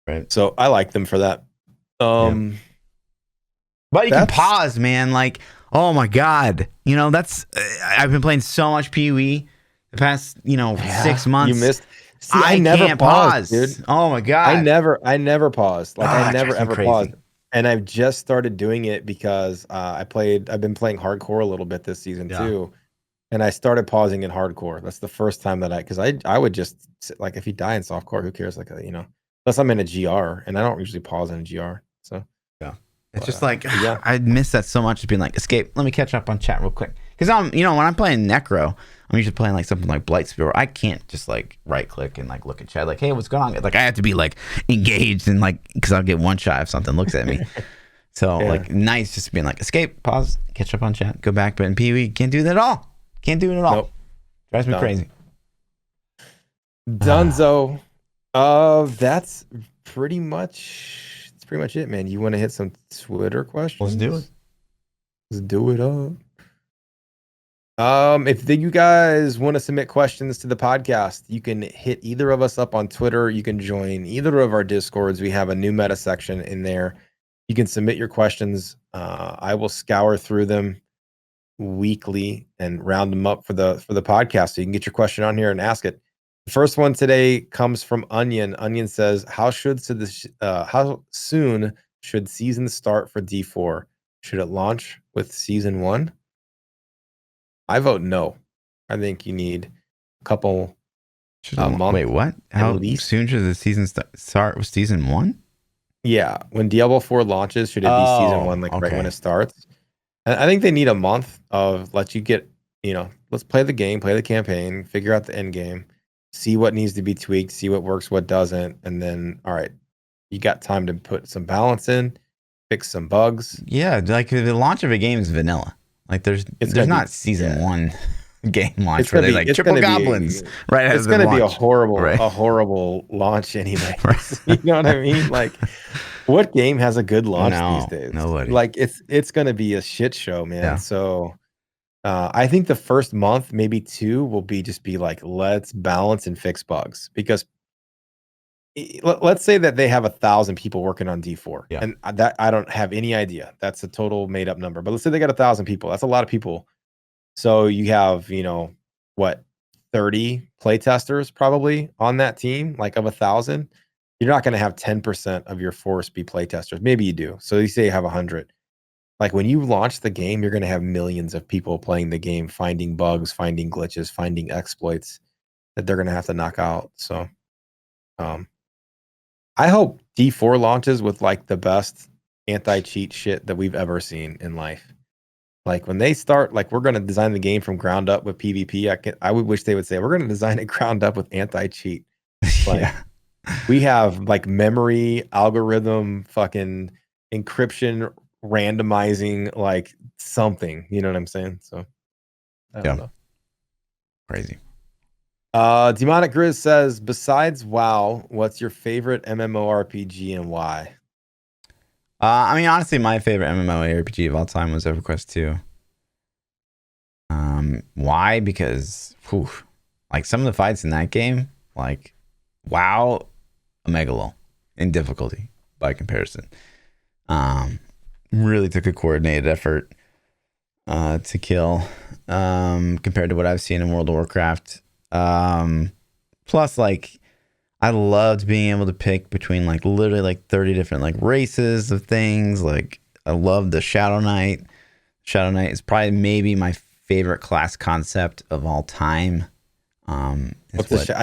Right. So I like them for that. But you can pause, man. Like, oh my god, that's I've been playing so much POE the past 6 months. You missed. See, I never can't pause, dude. Oh my god, I never paused. Like I never ever crazy. paused. And I've just started doing it because I've been playing hardcore a little bit this season too. And I started pausing in hardcore. That's the first time that because I would just like, if you die in softcore, who cares? Like, unless I'm in a GR, and I don't usually pause in a GR. So it's just like, I miss that so much. Just being like, escape. Let me catch up on chat real quick. Because when I'm playing Necro, I'm usually playing like something like Blightspear, where I can't just like right click and like look at chat like, hey, what's going on? Like I have to be like engaged and like, because I'll get one shot if something looks at me. So like nice just being like, escape, pause, catch up on chat, go back. But in PoE, can't do that at all. Can't do it at all. Nope. Drives me crazy. Dunzo. That's pretty much it, man. You want to hit some Twitter questions? Let's do it. Let's do it up. If you guys want to submit questions to the podcast, you can hit either of us up on Twitter. You can join either of our Discords. We have a new meta section in there. You can submit your questions. I will scour through them weekly and round them up for the podcast, so you can get your question on here and ask it. The first one today comes from Onion. Onion says, how soon should season start for D4? Should it launch with season 1? I vote no. I think you need a couple months. Wait, what? How soon should the season start with season 1? Yeah, when Diablo 4 launches, should it be season 1, right when it starts? And I think they need a month of let you get, let's play the game, play the campaign, figure out the end game, see what needs to be tweaked, see what works, what doesn't, and then, all right, you got time to put some balance in, fix some bugs. Yeah, like the launch of a game is vanilla. Like there's not season 1 game launch where they like triple goblins right as it's going to be a horrible launch anyway. You know what I mean? Like, what game has a good launch these days? Nobody. Like it's going to be a shit show, man. Yeah. So I think the first month, maybe 2, will be like, let's balance and fix bugs, because let's say that they have 1,000 people working on D4, and that I don't have any idea. That's a total made up number, but let's say they got 1,000 people. That's a lot of people. So you have, 30 playtesters probably on that team, like of 1,000. You're not going to have 10% of your force be playtesters. Maybe you do. So you say you have 100. Like when you launch the game, you're going to have millions of people playing the game, finding bugs, finding glitches, finding exploits that they're going to have to knock out. So, I hope D4 launches with like the best anti-cheat shit that we've ever seen in life. Like when they start, like, we're going to design the game from ground up with PvP. I would wish they would say, we're going to design it ground up with anti-cheat. Like, we have like memory, algorithm, fucking encryption, randomizing, like something, you know what I'm saying? So I don't know. Crazy. Demonic Grizz says, besides WoW, what's your favorite MMORPG and why? I mean, honestly, my favorite MMORPG of all time was EverQuest 2. Why? Because, like some of the fights in that game, like WoW, a megalo in difficulty by comparison. Really took a coordinated effort to kill compared to what I've seen in World of Warcraft. Plus, like, I loved being able to pick between like literally like 30 different like races of things. Like, I love the Shadow Knight. Shadow Knight is probably maybe my favorite class concept of all time. I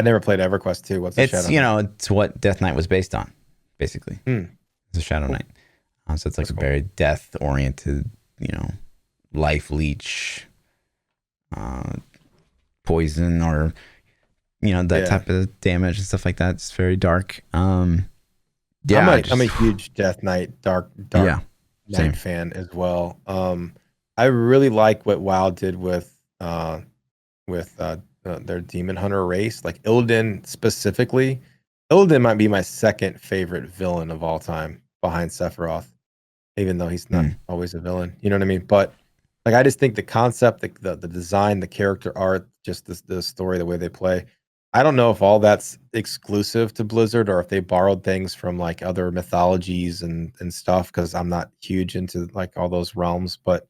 never played EverQuest 2. What's the Shadow Knight? It's what Death Knight was based on, basically. It's a Shadow Knight. So it's like a very death-oriented, life leech, poison, or that type of damage and stuff like that. It's very dark. Yeah, I'm a huge Death Knight, Dark same. Knight fan as well. I really like what WoW did with their Demon Hunter race, like Illidan specifically. Illidan might be my second favorite villain of all time behind Sephiroth, even though he's not always a villain. You know what I mean? But like, I just think the concept, the design, the character art, just the story, the way they play. I don't know if all that's exclusive to Blizzard or if they borrowed things from like other mythologies and stuff. Because I'm not huge into like all those realms, but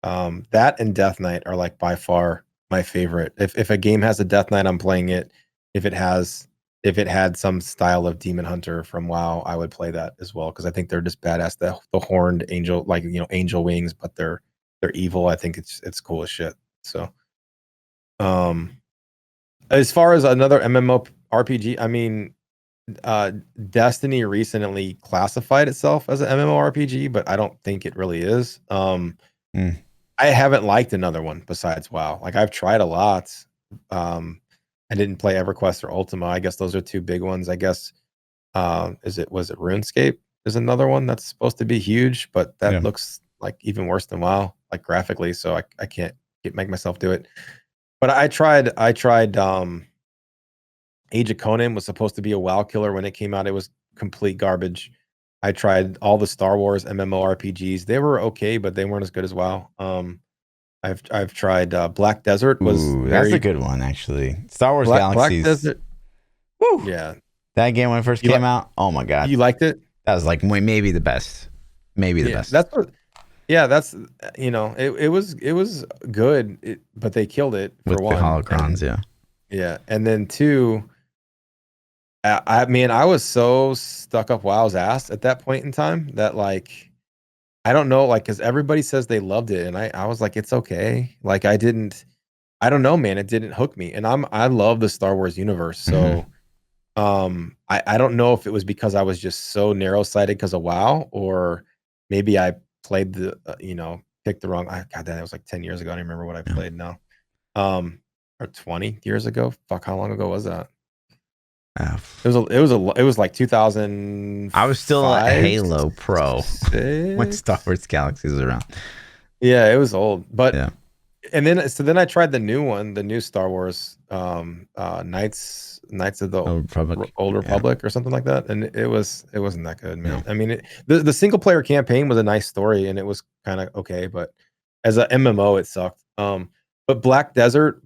that and Death Knight are like by far my favorite. If a game has a Death Knight, I'm playing it. If it has if it had some style of Demon Hunter from WoW, I would play that as well because I think they're just badass. The horned angel, like angel wings, but they're evil. I think it's cool as shit. So, um, as far as another MMORPG, I mean, uh, Destiny recently classified itself as an MMORPG, but I don't think it really is. Mm. I haven't liked another one besides WoW. Like I've tried a lot. I didn't play EverQuest or Ultima. I guess those are two big ones. I guess was it RuneScape is another one that's supposed to be huge, but that looks like even worse than WoW, like graphically. So I can't make myself do it. But I tried Age of Conan was supposed to be a WoW killer when it came out. It was complete garbage. I tried all the Star Wars MMORPGs. They were okay, but they weren't as good as WoW. I've tried Black Desert was Ooh, that's very a good one actually. Star Wars Black Galaxies. Desert. Woo. Yeah. That game when it first came out, oh my god. You liked it? That was like maybe the best. Maybe the best. That's what that's it was good, but they killed it for with one. The holocrons, yeah. Yeah. And then two, I mean, I was so stuck up WoW's ass at that point in time that like I don't know, like because everybody says they loved it, and I was like, it's okay. Like I don't know, man. It didn't hook me, and I love the Star Wars universe, so I don't know if it was because I was just so narrow sighted because of WoW, or maybe I played picked the wrong. God, that was like 10 years ago. I don't remember what I played now, or 20 years ago. Fuck, how long ago was that? It was like 2000. I was still a Halo pro when Star Wars Galaxies was around. Yeah, it was old, but yeah. And then I tried the new one, the new Star Wars, Knights of the Old Republic or something like that, and it wasn't that good, man. No. I mean, the single player campaign was a nice story and it was kind of okay, but as a MMO, it sucked. But Black Desert,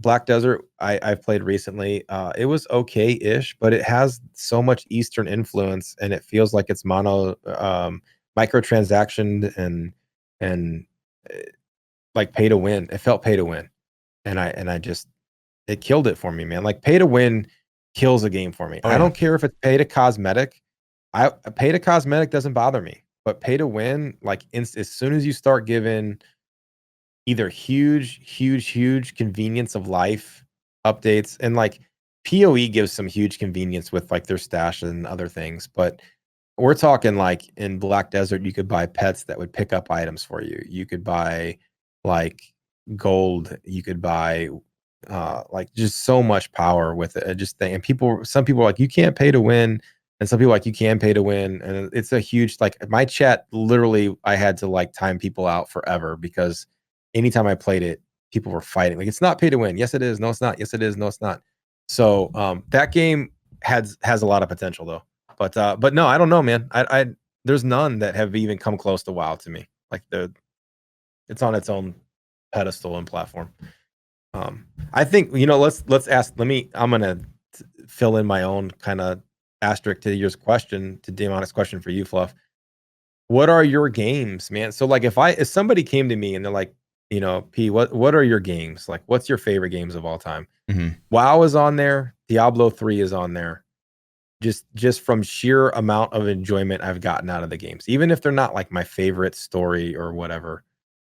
I've played recently. It was okay-ish, but it has so much Eastern influence, and it feels like it's microtransaction and like pay to win. It felt pay to win, and I just it killed it for me, man. Like pay to win kills a game for me. I don't care if it's pay to cosmetic. Pay to cosmetic doesn't bother me, but pay to win, like as soon as you start giving either huge convenience of life updates, and like POE gives some huge convenience with like their stash and other things, but we're talking like in Black Desert, you could buy pets that would pick up items for you. You could buy like gold. You could buy like just so much power with it. And some people are like, you can't pay to win, and some people are like, you can pay to win, and it's a huge like my chat. Literally, I had to like time people out forever because anytime I played it, people were fighting. Like it's not pay to win. Yes, it is. No, it's not. Yes, it is. No, it's not. So that game has a lot of potential though. But no, I don't know, man. I there's none that have even come close to WoW to me. Like it's on its own pedestal and platform. I think let's ask. I'm gonna fill in my own kind of asterisk to your question, to Demon's question for you, Fluff. What are your games, man? So like if somebody came to me and they're like, P, what are your games? Like, what's your favorite games of all time? WoW is on there. Diablo 3 is on there. Just from sheer amount of enjoyment I've gotten out of the games, even if they're not like my favorite story or whatever.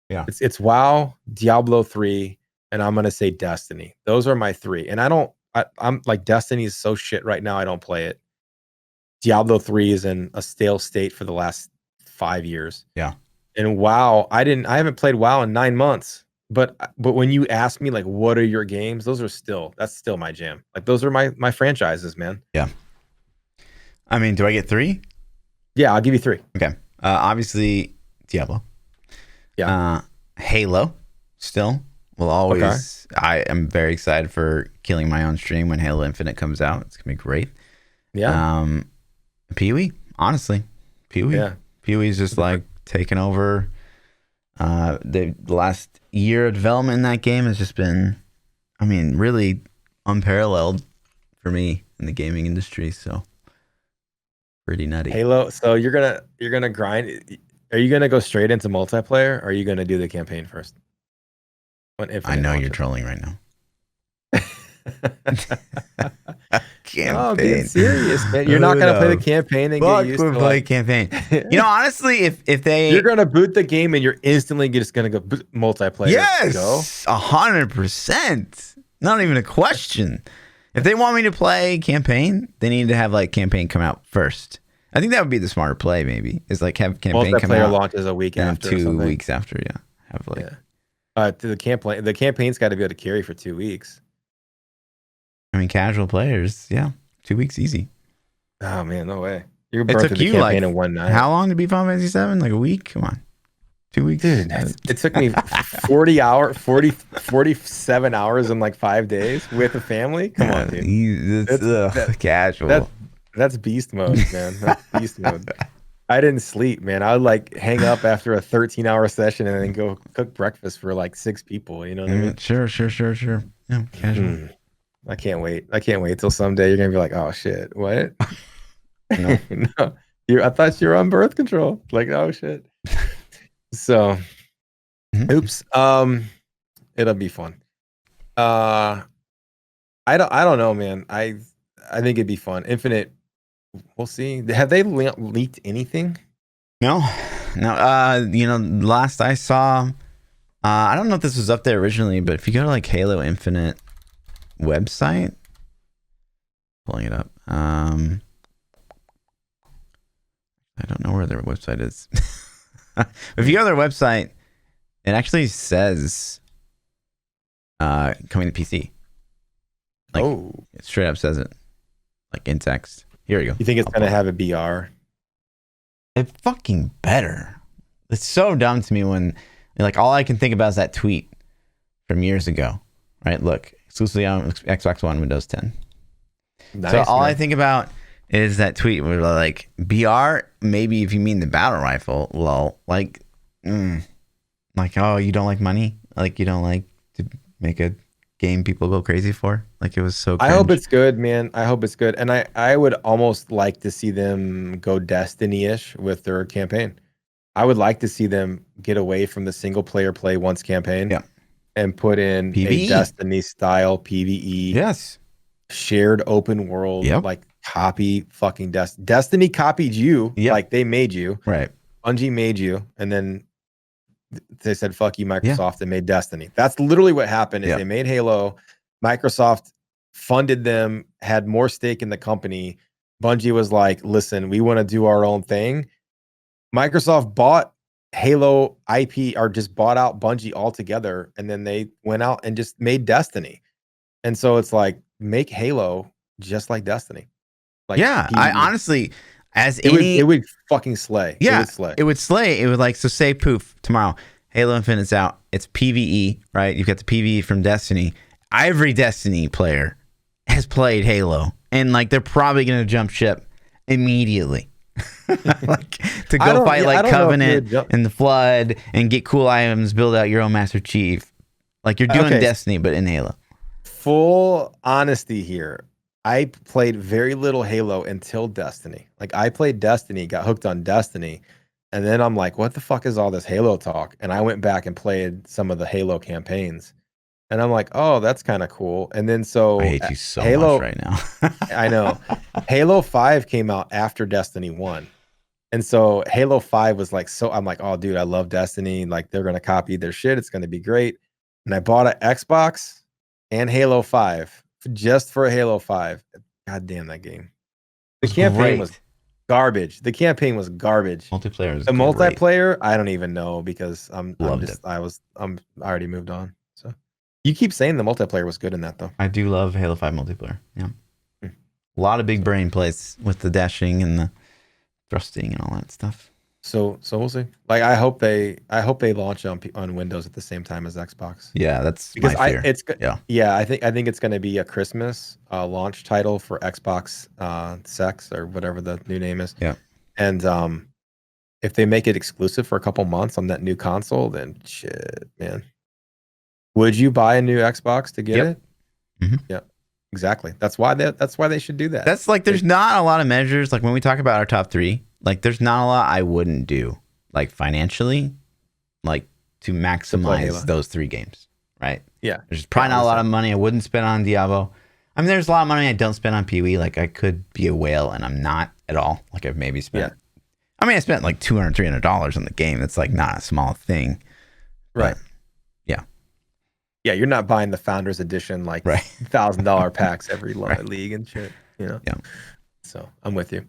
Yeah, it's WoW, Diablo 3, and I'm gonna say Destiny. Those are my three. And I'm like, Destiny is so shit right now. I don't play it. Diablo 3 is in a stale state for the last 5 years. Yeah. And WoW, I haven't played WoW in 9 months. But when you ask me like, what are your games? That's still my jam. Like those are my franchises, man. Yeah. I mean, do I get 3? Yeah, I'll give you 3. Okay. Obviously, Diablo. Yeah. Halo, still. Will always. Okay. I am very excited for killing my own stream when Halo Infinite comes out. It's gonna be great. Yeah. POE, honestly, POE. Yeah. POE is just like taking over. The last year of development in that game has just been, I mean, really unparalleled for me in the gaming industry. So pretty nutty. Halo. So you're gonna grind. Are you gonna go straight into multiplayer, or are you gonna do the campaign first? I know you're trolling right now. Oh, being serious, man. You're not gonna play the campaign and get used to play campaign. You know, honestly, if they, you're gonna boot the game and you're instantly just gonna go multiplayer. Yes, 100%. Not even a question. If they want me to play campaign, they need to have like campaign come out first. I think that would be the smarter play. Maybe is like have campaign come out. Multiplayer launches a week after, 2 weeks after. Yeah, have like. Yeah. The campaign's got to be able to carry for 2 weeks. I mean, casual players, yeah, 2 weeks easy. Oh man, no way! You're burnt through the campaign like, in one night. How long to beat Final Fantasy 7? Like a week? Come on, 2 weeks. Dude, it took me 47 hours in like 5 days with a family. Come on, dude. That's casual. That's beast mode, man. That's beast mode. I didn't sleep, man. I would like hang up after a 13-hour session and then go cook breakfast for like 6 people. You know what I mean? Sure. Yeah, casual. I can't wait. I can't wait till someday you're gonna be like, oh shit, what? No, no. I thought you were on birth control. Like, oh shit. So, oops. It'll be fun. I don't know, man. I think it'd be fun. Infinite. We'll see. Have they leaked anything? No. You know, last I saw, I don't know if this was up there originally, but if you go to like Halo Infinite website, pulling it up. I don't know where their website is. If you go to their website, it actually says coming to PC. Like, it straight up says it, like in text. Here we go. You think it's gonna have a BR? It fucking better. It's so dumb to me when, like, all I can think about is that tweet from years ago, right? Look, exclusively on Xbox One, Windows 10. Nice, so all I think about is that tweet where like BR, maybe if you mean the battle rifle, lol, like, like, oh, you don't like money? Like, you don't like to make a game people go crazy for? Like, it was so cringe. I hope it's good, man. I hope it's good. And I would almost like to see them go Destiny-ish with their campaign. I would like to see them get away from the single player play once campaign, and put in PvE. A Destiny style PvE. Yes. Shared open world, like copy fucking Destiny copied you, like they made you. Right. Bungie made you, and then they said fuck you, Microsoft, and made Destiny. That's literally what happened. Is they made Halo. Microsoft funded them, had more stake in the company. Bungie was like, listen, we want to do our own thing. Microsoft bought Halo IP, or just bought out Bungie altogether, and then they went out and just made Destiny. And so it's like, make Halo just like Destiny. Like, I honestly, as it would fucking slay. Yeah, it would slay. It would like, so say poof tomorrow, Halo Infinite's out. It's PvE, right? You've got the PvE from Destiny. Every Destiny player has played Halo, and like they're probably gonna jump ship immediately. Like, to go fight like Covenant and the Flood and get cool items, build out your own Master Chief. Like, you're doing Destiny, but in Halo. Full honesty here. I played very little Halo until Destiny. Like, I played Destiny, got hooked on Destiny, and then I'm like, what the fuck is all this Halo talk? And I went back and played some of the Halo campaigns. And I'm like, oh, that's kind of cool. And then so I hate you so much right now. I know. Halo 5 came out after Destiny 1. And so Halo 5 was like, so I'm like, oh, dude, I love Destiny. Like, they're going to copy their shit. It's going to be great. And I bought an Xbox and Halo 5 just for Halo 5. God damn that game. The campaign was garbage. Multiplayer is the multiplayer, I don't even know, because I already moved on. So you keep saying the multiplayer was good in that, though. I do love Halo 5 multiplayer. Yeah. A lot of big brain plays with the dashing and the thrusting and all that stuff. So we'll see. Like I hope they launch on Windows at the same time as Xbox. Yeah, that's Because my fear. I think it's going to be a Christmas launch title for Xbox Sex or whatever the new name is. Yeah. And if they make it exclusive for a couple months on that new console, then shit, man. Would you buy a new Xbox to get it? Mm-hmm. Yeah, exactly. That's why they should do that. That's like there's not a lot of measures. Like when we talk about our top 3, like there's not a lot I wouldn't do, like financially, like to maximize those 3 games, right? Yeah. There's probably not a lot of money I wouldn't spend on Diablo. I mean, there's a lot of money I don't spend on POE. Like I could be a whale and I'm not at all. Like I've maybe spent. Yeah. I mean, I spent like $200, $300 on the game. That's like not a small thing, right? But, yeah. Yeah, you're not buying the Founders Edition like $1,000 packs every league and shit. You know. Yeah. So I'm with you.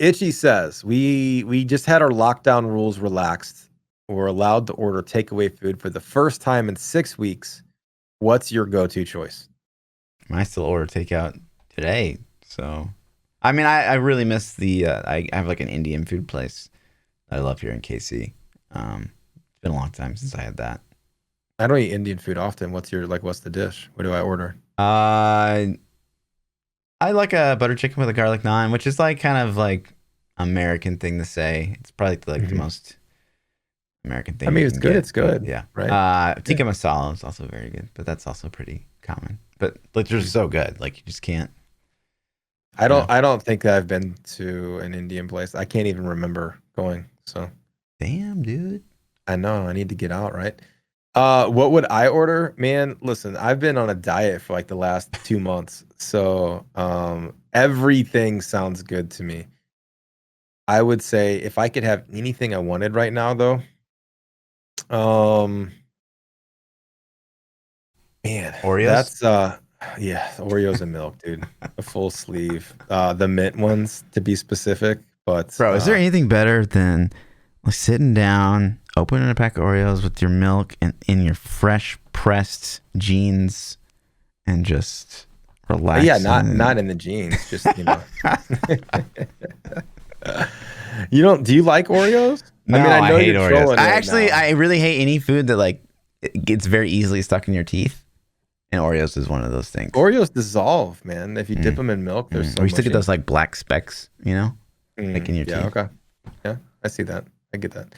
Itchy says we just had our lockdown rules relaxed. We're allowed to order takeaway food for the first time in 6 weeks. What's your go-to choice? I still order takeout today. So, I mean, I really miss the. I have like an Indian food place that I love here in KC. It's been a long time since I had that. I don't eat Indian food often. What's the dish? What do I order? I like a butter chicken with a garlic naan, which is like kind of like American thing to say. It's probably like the most American thing. I mean, it's good. It's good. Yeah. Right. Tikka masala is also very good, but that's also pretty common. But like, they're so good. Like, you just can't. I don't think I've been to an Indian place. I can't even remember going. So. Damn, dude. I know. I need to get out. Right. What would I order? Man, listen, I've been on a diet for like the last 2 months. So everything sounds good to me. I would say if I could have anything I wanted right now, though, man, Oreos? That's Oreos and milk, dude. A full sleeve. The mint ones to be specific. But bro, is there anything better than like sitting down, opening a pack of Oreos with your milk and in your fresh pressed jeans and just relaxing? Yeah, not in the jeans, just do you like Oreos? No, I know hate Oreos. I really hate any food that like it gets very easily stuck in your teeth. And Oreos is one of those things. Oreos dissolve, man. If you dip them in milk, there's so much. You still get those like black specks, like in your teeth. Yeah, okay. Yeah, I see that. I get that.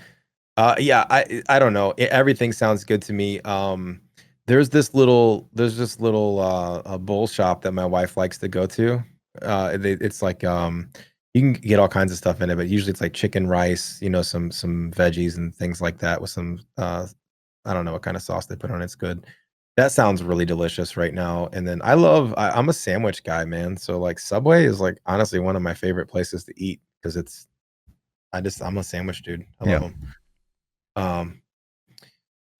I don't know. Everything sounds good to me. There's this little bowl shop that my wife likes to go to. It's like you can get all kinds of stuff in it, but usually it's like chicken, rice, some veggies and things like that with some I don't know what kind of sauce they put on it. It's good. That sounds really delicious right now. And then I'm a sandwich guy, man. So like Subway is like honestly one of my favorite places to eat because I'm a sandwich dude. I love them.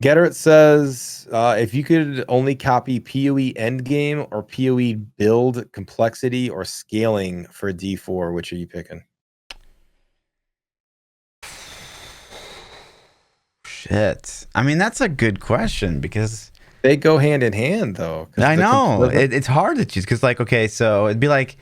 Gettert says, if you could only copy POE endgame or POE build complexity or scaling for D4, which are you picking? Shit. I mean, that's a good question because they go hand in hand, though. I know it's hard to choose because, like, okay, so it'd be like,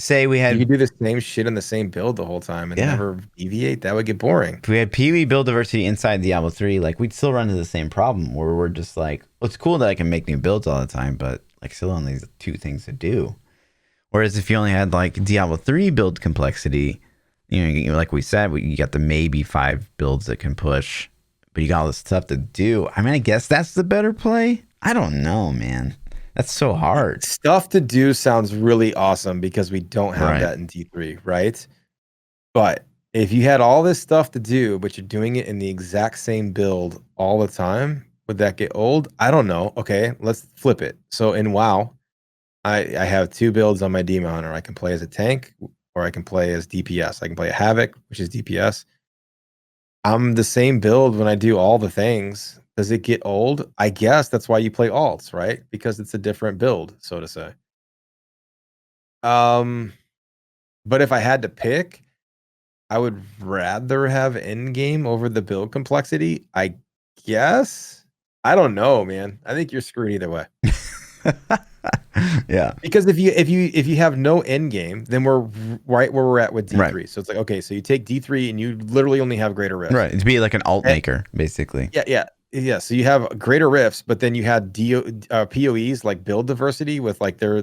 say we had you could do the same shit in the same build the whole time and never deviate. That would get boring. If we had POE build diversity inside Diablo 3, like we'd still run into the same problem where we're just like, well, it's cool that I can make new builds all the time, but like still only 2 things to do. Whereas if you only had like Diablo 3 build complexity, like we said, you got the maybe 5 builds that can push, but you got all this stuff to do. I mean, I guess that's the better play. I don't know, man. That's so hard. Stuff to do sounds really awesome because we don't have that in D3, right? But if you had all this stuff to do, but you're doing it in the exact same build all the time, would that get old? I don't know. Okay, let's flip it. So in WoW, I have 2 builds on my Demon Hunter. I can play as a tank or I can play as DPS. I can play a Havoc, which is DPS. I'm the same build when I do all the things. Does it get old? I guess that's why you play alts, right? Because it's a different build, so to say. But if I had to pick, I would rather have endgame over the build complexity. I guess. I don't know, man. I think you're screwed either way. Yeah. Because if you have no end game, then we're right where we're at with D3. Right. So it's like, okay, so you take D3 and you literally only have greater rifts. Right. To be like an alt And- maker, basically. Yeah. So you have greater rifts, but then you had POEs like build diversity with like their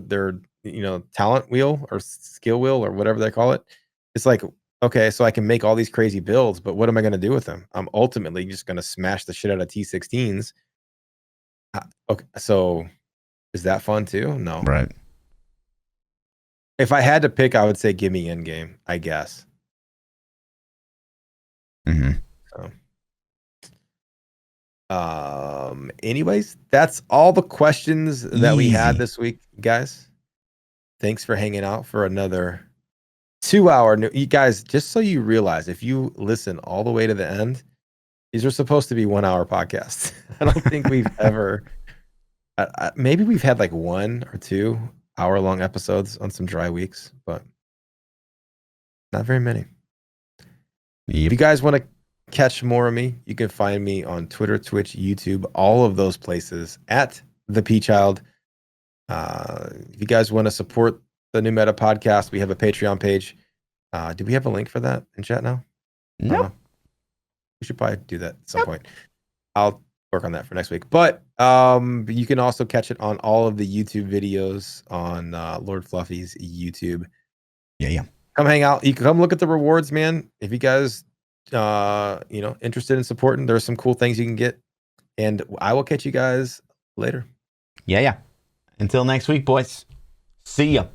talent wheel or skill wheel or whatever they call it. It's like, okay, so I can make all these crazy builds, but what am I going to do with them? I'm ultimately just going to smash the shit out of T16s. Okay, so is that fun too? No. Right. If I had to pick, I would say give me endgame, I guess. Mm-hmm. Anyways, that's all the questions that we had Easy. this week, guys. Thanks for hanging out for another 2-hour. You guys, just so you realize, if you listen all the way to the end, these are supposed to be 1-hour podcasts. I don't think we've ever. Maybe we've had like 1 or 2 hour-long episodes on some dry weeks, but not very many. Yep. If you guys want to catch more of me, you can find me on Twitter, Twitch, YouTube, all of those places at ThaPChild. If you guys want to support the New Meta podcast, we have a Patreon page. Do we have a link for that in chat now? No. We should probably do that at some point. I'll work on that for next week. But you can also catch it on all of the YouTube videos on Lord Fluffy's YouTube. Yeah. Come hang out. You can come look at the rewards, man. If you guys interested in supporting, there's some cool things you can get. And I will catch you guys later. Yeah. Until next week, boys. See ya.